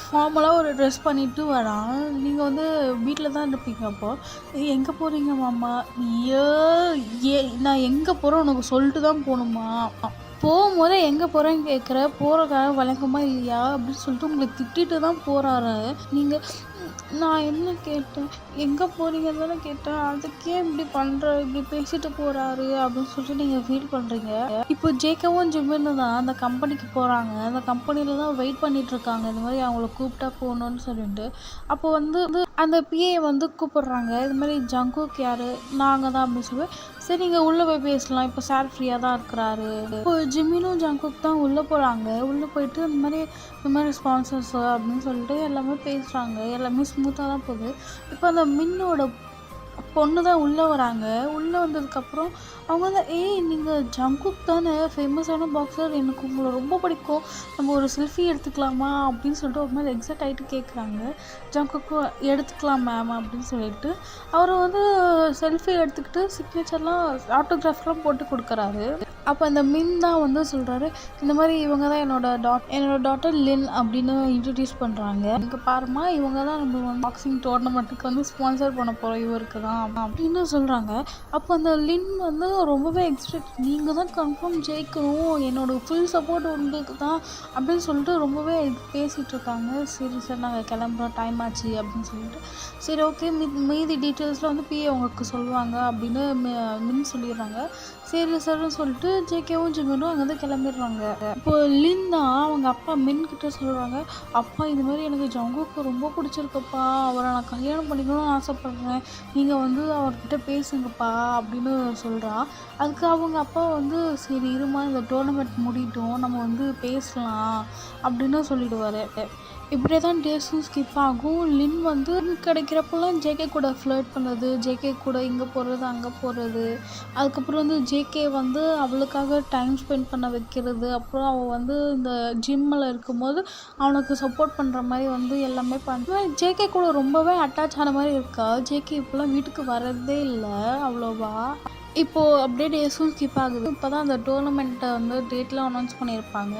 ஃபார்மலாக ஒரு ட்ரெஸ் பண்ணிவிட்டு வரான். நீங்கள் வந்து வீட்டில் தான் இருப்பீங்க. அப்போது எங்கே போகிறீங்க மாமா? நான் எங்கே போகிறேன் உனக்கு சொல்லிட்டு தான் போகணுமா? போகும்போதே எங்கே போகிறேன்னு கேட்குற, போகிறக்காக வழக்கமா இல்லையா அப்படின்னு சொல்லிட்டு உங்களை திட்டிட்டு தான் போகிறாரு. நீங்கள் நான் என்ன கேட்டேன், எங்கே போகிறீங்கன்னு தானே கேட்டேன், அதுக்கே இப்படி இப்படி பேசிட்டு போகிறாரு அப்படின்னு சொல்லிட்டு நீங்கள் ஃபீல் பண்ணுறீங்க. இப்போ ஜேகவும் ஜிம்மின்னு தான் அந்த கம்பெனிக்கு போகிறாங்க. அந்த கம்பெனியில் தான் வெயிட் பண்ணிகிட்ருக்காங்க, இந்த மாதிரி அவங்கள கூப்பிட்டா போகணுன்னு சொல்லிட்டு. அப்போ வந்து அந்த பிஏ வந்து கூப்பிட்றாங்க, இது மாதிரி ஜங்குக் யார், நாங்கள் தான் அப்படின்னு சொல்லி. சரி நீங்கள் உள்ளே போய் பேசலாம், இப்போ சார் ஃப்ரீயாக தான் இருக்கிறாரு. இப்போ ஜிம்மினும் ஜங்குக் தான் உள்ளே போகிறாங்க. உள்ளே போயிட்டு இந்த மாதிரி ஸ்பான்சர்ஸ் அப்படின்னு சொல்லிட்டு எல்லாமே பேசுகிறாங்க. எல்லாமே ஸ்மூத்தாக தான் போகுது. இப்போ அந்த மின்னோட பொண்ணு தான் உள்ளே வராங்க. உள்ளே வந்ததுக்கப்புறம் அவங்க வந்து நீங்கள் ஜங்குக் தானே ஃபேமஸான பாக்ஸர், எனக்கு உங்களை ரொம்ப பிடிக்கும், நம்ம ஒரு செல்ஃபி எடுத்துக்கலாமா அப்படின்னு சொல்லிட்டு ஒரு மாதிரி எக்ஸைட் ஆகிட்டு கேட்குறாங்க. ஜங்குக்கும் எடுத்துக்கலாம் மேம் அப்படின்னு சொல்லிட்டு அவர் வந்து செல்ஃபி எடுத்துக்கிட்டு சிக்னேச்சர்லாம் ஆட்டோகிராஃப்லாம் போட்டு கொடுக்குறாரு. அப்போ அந்த மின் தான் வந்து சொல்கிறாரு, இந்த மாதிரி இவங்க தான் என்னோட டாட்டர் லின் அப்படின்னு இன்ட்ரடியூஸ் பண்ணுறாங்க. இங்கே பாருமா இவங்க தான் நம்ம வந்து பாக்ஸிங் டோர்னமெண்ட்டுக்கு வந்து ஸ்பான்சர் பண்ண போகிறோம் இவருக்கு தான் அப்படின்னு சொல்கிறாங்க. அப்போ அந்த லின் வந்து ரொம்பவே எக்ஸ்பெக்ட், நீங்கள் தான் கன்ஃபார்ம் ஜெயிக்கணும், என்னோட ஃபுல் சப்போர்ட் உங்களுக்கு தான் அப்படின்னு சொல்லிட்டு ரொம்பவே பேசிகிட்டு இருக்காங்க. சரி சார் நாங்கள் கிளம்புறோம், டைம் ஆச்சு அப்படின்னு சொல்லிட்டு. சரி ஓகே மீதி டீட்டெயில்ஸில் வந்து பிஏ உங்களுக்கு சொல்லுவாங்க அப்படின்னு மின் சொல்லிடுறாங்க. சரி சார்னு சொல்லிட்டு ஜேகேவும் ஜிம்மினும் அங்கேருந்து கிளம்பிடுறாங்க. இப்போ லின் தான் அவங்க அப்பா மின்கிட்ட சொல்கிறாங்க, அப்பா இது மாதிரி எனக்கு ஜங்குக்கு ரொம்ப பிடிச்சிருக்குப்பா, அவரை நான் கல்யாணம் பண்ணிக்கணும்னு ஆசைப்பட்றேன், நீங்கள் வந்து அவர்கிட்ட பேசுங்கப்பா அப்படின்னு சொல்கிறான். அதுக்கு அவங்க அப்பா வந்து சரி இருமா இந்த டோர்னமெண்ட் முடியட்டும் நம்ம வந்து பேசலாம் அப்படின்னு சொல்லிடுவார். இப்படியே தான் டேஸும் ஸ்கிப் ஆகும். லின் வந்து கிடைக்கிறப்பெல்லாம் ஜேகே கூட ஃப்ளர்ட் பண்ணுறது, ஜேகே கூட இங்கே போகிறது அங்கே போகிறது. அதுக்கப்புறம் வந்து ஜேகே வந்து அவளுக்காக டைம் ஸ்பெண்ட் பண்ண வைக்கிறது. அப்புறம் அவள் வந்து இந்த ஜிம்மில் இருக்கும்போது அவனுக்கு சப்போர்ட் பண்ணுற மாதிரி வந்து எல்லாமே பண்ணுவேன். ஜேகே கூட ரொம்பவே அட்டாச் ஆன மாதிரி இருக்கா. ஜேகே இப்போலாம் வீட்டுக்கு வரதே இல்லை அவ்வளோவா. இப்போது அப்படியே டேஸும் ஸ்கிப் ஆகுது. இப்போ தான் அந்த டோர்னமெண்ட்டை வந்து டேட்லாம் அனௌன்ஸ் பண்ணியிருப்பாங்க.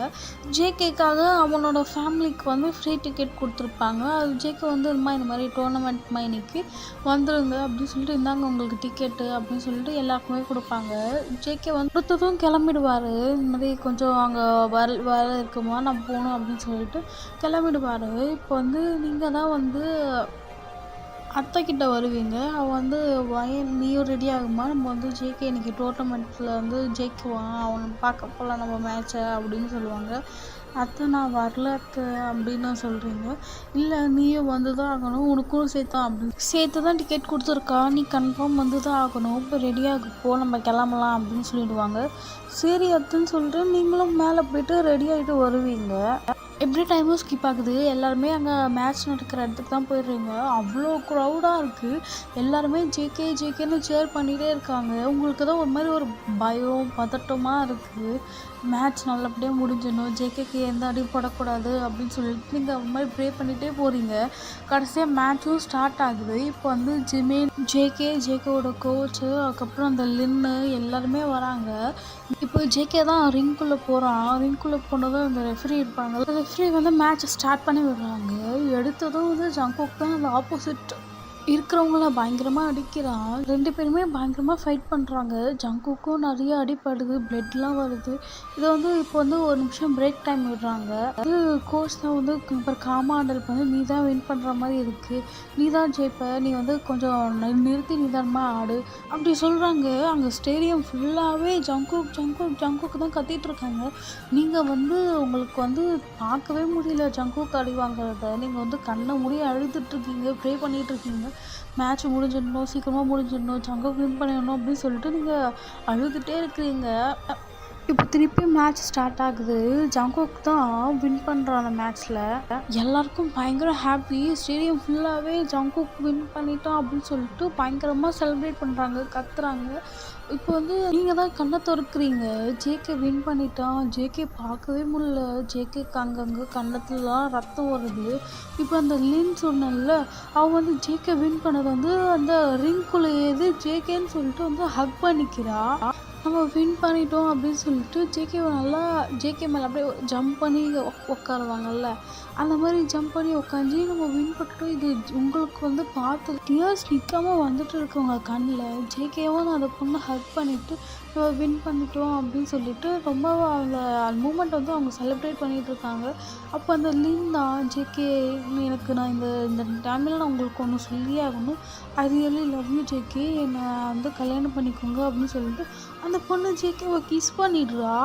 ஜேகேக்காக அவனோட ஃபேமிலிக்கு வந்து ஃப்ரீ டிக்கெட் கொடுத்துருப்பாங்க. அது ஜேகே வந்து இந்த மாதிரி டோர்னமெண்ட் மைனிக்கு வந்துருங்க அப்படின்னு சொல்லிட்டு இந்தாங்க உங்களுக்கு டிக்கெட்டு அப்படின்னு சொல்லிட்டு எல்லாருக்குமே கொடுப்பாங்க. ஜேகே வந்து கொடுத்ததும் கிளம்பிடுவார். இந்த மாதிரி கொஞ்சம் அங்கே வர இருக்குமா நான் போகணும் அப்படின்னு சொல்லிட்டு கிளம்பிடுவார். இப்போ வந்து நீங்கள் தான் வந்து அத்தைக்கிட்ட வருவீங்க. அவள் வந்து வயன் நீயும் ரெடி ஆகுமா, நம்ம வந்து ஜேகே இன்னைக்கு டோர்னமெண்ட்டில் வந்து ஜெயிக்குவான், அவனை பார்க்க போகலாம் நம்ம மேட்சை அப்படின்னு சொல்லுவாங்க. அத்தை நான் வரல அத்தை அப்படின்னு சொல்கிறீங்க. இல்லை நீயும் வந்து தான் ஆகணும், உனக்கும் சேர்த்து தான் டிக்கெட் கொடுத்துருக்கா, நீ கன்ஃபார்ம் வந்து தான் ஆகணும், இப்போ ரெடியாக போ நம்ம கிளம்பலாம் அப்படின்னு சொல்லிடுவாங்க. சரி அத்தைன்னு சொல்லிட்டு நீங்களும் மேலே போய்ட்டு ரெடி ஆகிட்டு வருவீங்க. எப்படி டைமும் ஸ்கிப் ஆகுது. எல்லாருமே அங்கே மேட்ச் நடக்கிற இடத்துக்கு தான் போயிடுறீங்க. அவ்வளோ க்ரௌடாக இருக்குது. எல்லாருமே ஜேகேன்னு சேர் பண்ணிகிட்டே இருக்காங்க. உங்களுக்கு தான் ஒரு மாதிரி ஒரு பயம் பதட்டமாக இருக்குது. மேட்ச் நல்லபடியாக முடிஞ்சிடணும், ஜேகேக்கு எந்த அடியும் படக்கூடாது அப்படின்னு சொல்லிட்டு நீங்கள் அது மாதிரி ப்ரே பண்ணிகிட்டே போகிறீங்க. கடைசியாக மேட்சும் ஸ்டார்ட் ஆகுது. இப்போ வந்து ஜிமேன் ஜேகேவோட கோச்சு, அதுக்கப்புறம் அந்த லின்னு எல்லாருமே வராங்க. இப்போ ஜேகே தான் ரிங்குள்ளே போகிறான். ரிங்குள்ளே போனதும் அந்த ரெஃப்ரி இருப்பாங்க. ரெஃப்ரி வந்து மேட்ச்சை ஸ்டார்ட் பண்ணி விடுறாங்க. எடுத்ததும் வந்து ஜங்குக் தான் அந்த ஆப்போசிட் இருக்கிறவங்கள பயங்கரமாக அடிக்கிறான். 2 பேருமே பயங்கரமாக ஃபைட் பண்ணுறாங்க. ஜங்குக்கும் நிறைய அடிப்படுது, பிளட்லாம் வருது. இதை வந்து இப்போ வந்து ஒரு நிமிஷம் பிரேக் டைம் விடுறாங்க. அது கோச் தான் வந்து அப்புறம் காமா ஹேண்டில் பண்ணி நீ தான் வின் பண்ணுற மாதிரி இருக்குது, நீ தான் ஜெயிப்ப, நீ வந்து கொஞ்சம் நிறுத்தி நிதானமாக ஆடு அப்படி சொல்கிறாங்க. அங்கே ஸ்டேடியம் ஃபுல்லாகவே ஜங்குக்கு தான் கத்திட்டு இருக்காங்க. நீங்கள் வந்து உங்களுக்கு வந்து பார்க்கவே முடியல ஜங்குக்கு அடி வாங்குறத. நீங்கள் வந்து கண்ணை மூடி அழுதுட்ருக்கீங்க, ப்ரே பண்ணிகிட்ருக்கீங்க. மேட்ச் முடிஞ்சிடணும், சீக்கிரமாக முடிஞ்சிடணும், ஜங்குக் வின் பண்ணிடணும் அப்படின்னு சொல்லிட்டு நீங்கள் அழுதுகிட்டே இருக்கிறீங்க. இப்போ திருப்பி மேட்ச் ஸ்டார்ட் ஆகுது. ஜங்குக் தான் வின் பண்ணுறான் அந்த மேட்ச்சில். எல்லாருக்கும் பயங்கர ஹாப்பி. ஸ்டேடியம் ஃபுல்லாகவே ஜங்குக் வின் பண்ணிட்டான் அப்படின்னு சொல்லிட்டு பயங்கரமாக செலிப்ரேட் பண்ணுறாங்க, கத்துறாங்க. இப்போ வந்து நீங்கள் தான் கண்ணை திறக்கிறீங்க. ஜேகே வின் பண்ணிட்டான். ஜேகே பார்க்கவே முடியல. ஜேகேக்கு அங்கங்கே கண்ணத்துலலாம் ரத்தம் வருது. இப்போ அந்த லின் சொன்னல, அவன் வந்து ஜேகே வின் பண்ணது வந்து அந்த ரிங்குள்ளே ஏது ஜேகேன்னு சொல்லிட்டு வந்து ஹக் பண்ணிக்கிறா. நம்ம வின் பண்ணிட்டோம் அப்படின்னு சொல்லிட்டு ஜேகே மேலே அப்படியே ஜம்ப் பண்ணி உட்காருவாங்கல்ல, அந்த மாதிரி ஜம்ப் பண்ணி உட்காந்து நம்ம வின் பண்ணிட்டோம். இது உங்களுக்கு வந்து பார்த்து டியர்ஸ் நிற்காமல் வந்துட்டு இருக்கவங்க கண்ணில். ஜேகேவும் அந்த பொண்ணை ஹக் பண்ணிவிட்டு நம்ம வின் பண்ணிட்டோம் அப்படின்னு சொல்லிட்டு ரொம்ப அந்த மூமெண்ட் வந்து அவங்க செலிப்ரேட் பண்ணிகிட்டு இருக்காங்க. அப்போ அந்த லின் தான் ஜேகே, நான் இந்த டைமில் நான் உங்களுக்கு ஒன்று சொல்லியே ஆகணும், I really love you JK, என்னை வந்து கல்யாணம் பண்ணிக்கோங்க அப்படின்னு சொல்லிட்டு அந்த பொண்ணு ஜேகேவை கிஸ் பண்ணிடுறா.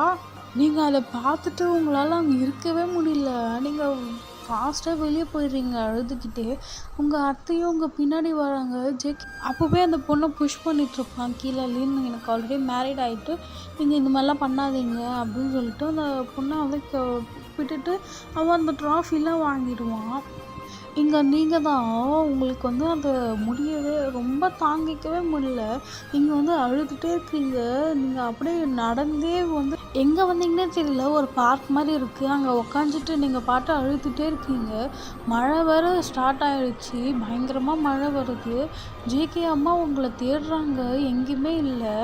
நீங்கள் அதை பார்த்துட்டு உங்களால் அங்கே இருக்கவே முடியல. நீங்கள் ஃபாஸ்ட்டாக வெளியே போயிடுறீங்க அழுதுகிட்டே. உங்கள் அத்தையும் உங்கள் பின்னாடி வராங்க. ஜேகே அப்போவே அந்த பொண்ணை புஷ் பண்ணிகிட்ருப்பான் கீழே. லின் எனக்கு ஆல்ரெடி மேரிட் ஆகிட்டு, நீங்கள் இந்த மாதிரிலாம் பண்ணாதீங்க அப்படின்னு சொல்லிட்டு அந்த பொண்ணை வந்து விட்டுட்டு அவன் அந்த ட்ராஃபிலாம் வாங்கிடுவான். இங்கே நீங்கள் தான் உங்களுக்கு வந்து அந்த முடியவே ரொம்ப தாங்கிக்கவே முடியல. நீங்கள் வந்து அழுதுகிட்டே இருக்கிறீங்க. நீங்கள் அப்படியே நடந்தே வந்து எங்கே வந்தீங்கன்னே தெரியல. ஒரு பார்க் மாதிரி இருக்குது, அங்கே உக்காந்துட்டு நீங்கள் பாட்டு அழுதுகிட்டே இருக்கீங்க. மழை வேறு ஸ்டார்ட் ஆகிடுச்சு, பயங்கரமாக மழை வருது. ஜேகே அம்மா உங்களை தேடுறாங்க, எங்கேயுமே இல்லை.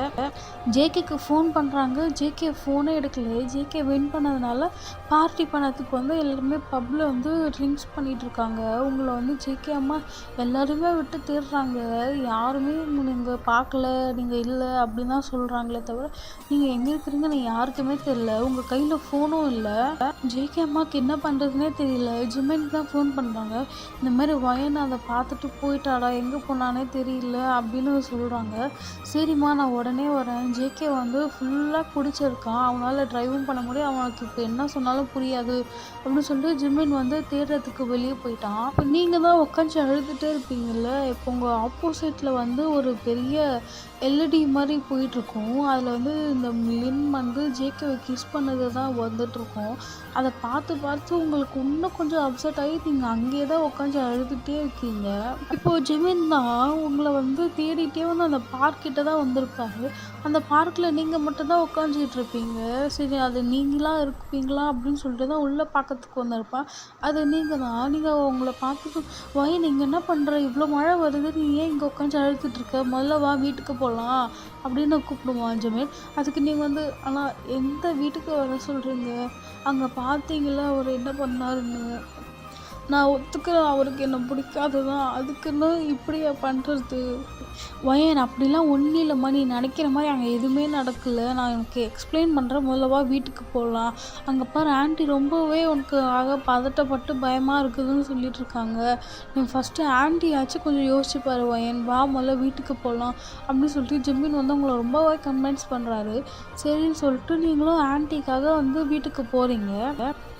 ஜேகேக்கு ஃபோன் பண்ணுறாங்க, ஜேகே ஃபோனே எடுக்கல. ஜேகே வின் பண்ணதுனால பார்ட்டி பண்ணதுக்கு வந்து எல்லாருமே பப்பில் வந்து ட்ரிங்க்ஸ் பண்ணிகிட்ருக்காங்க. உங்களை வந்து ஜேகே அம்மா எல்லாருமே விட்டு தேடுறாங்க. யாருமே நீங்கள் பார்க்கல, நீங்கள் இல்லை அப்படின்னு தான் சொல்கிறாங்களே தவிர நீங்கள் எங்கே இருக்கிறீங்கன்னு யாருக்குமே தெரியல. உங்கள் கையில் ஃபோனும் இல்லை. ஜேகே அம்மாவுக்கு என்ன பண்ணுறதுனே தெரியல. ஜிமென்க்கு தான் ஃபோன் பண்ணுறாங்க. இந்த மாதிரி வயன் அதை பார்த்துட்டு போயிட்டாடா, எங்கே போனானே தெரியல அப்படின்னு சொல்கிறாங்க. சரிம்மா நான் உடனே வரேன். ஜேகே வந்து ஃபுல்லாக குடிச்சிருக்கான், அவனால் ட்ரைவும் பண்ண முடியும், அவனுக்கு இப்போ என்ன சொன்னாலும் புரியாது அப்படின்னு சொல்லிட்டு ஜிமின் வந்து தேடுறதுக்கு வெளியே போயிட்டான். இப்போ நீங்கள் தான் உட்காந்து அழுதுகிட்டே இருப்பீங்கள்ல. இப்போ உங்கள் ஆப்போசிட்டில் வந்து ஒரு பெரிய எல்இடி மாதிரி போயிட்டுருக்கும். அதில் வந்து இந்த லின் வந்து ஜேகேவை கிஸ் பண்ணது தான் வந்துட்டுருக்கும். அதை பார்த்து உங்களுக்கு இன்னும் கொஞ்சம் அப்செட் ஆகி நீங்கள் அங்கேயே தான் உட்காந்து அழுதுகிட்டே இருக்கீங்க. இப்போது ஜிமின் தான் உங்களை வந்து தேடிகிட்டே வந்து அந்த பார்க்கிட்ட தான் வந்திருப்பாரு. அந்த பார்க்கில் நீங்கள் மட்டும்தான் உட்காந்துக்கிட்டு இருப்பீங்க. சரி அது நீங்களாக இருப்பீங்களா அப்படின்னு சொல்லிட்டு தான் உள்ளே பார்க்கறதுக்கு வந்திருப்பான். அது நீங்கள் தான். நீங்கள் உங்களை பார்த்துட்டு நீங்கள் என்ன பண்ணுற, இவ்வளோ மழை வருது, நீ ஏன் இங்கே உட்காந்து அழுதுட்டுருக்க, முதல்ல வா வீட்டுக்கு போகலாம் அப்படின்னு கூப்பிடுவான் ஜமீன். அதுக்கு நீங்கள் வந்து ஆனால் எந்த வீட்டுக்கு வர சொல்கிறீங்க, அங்கே பார்த்தீங்களா அவர் என்ன பண்ணாருன்னு, நான் ஒத்துக்கிறேன் அவருக்கு என்ன பிடிக்காது தான், அதுக்குன்னு இப்படியா பண்ணுறது, வயன் அப்படிலாம் ஒன்றும் இல்லைம்மா, நீ நினைக்கிற மாதிரி அங்கே எதுவுமே நடக்கல, நான் எனக்கு எக்ஸ்பிளைன் பண்ணுறேன், முதல்லவா வீட்டுக்கு போகலாம். அங்கே பாரு ஆண்டி ரொம்பவே உனக்கு பதட்டப்பட்டு பயமாக இருக்குதுன்னு சொல்லிட்டு இருக்காங்க. நீ ஃபஸ்ட்டு ஆண்டியாச்சும் கொஞ்சம் யோசிச்சு பாரு வயன், வா முதல்ல வீட்டுக்கு போகலாம் அப்படின்னு சொல்லிட்டு ஜிம்மின் வந்து அவங்கள ரொம்பவே கன்வின்ஸ் பண்ணுறாரு. சரின்னு சொல்லிட்டு நீங்களும் ஆன்ட்டிக்காக வந்து வீட்டுக்கு போகிறீங்க.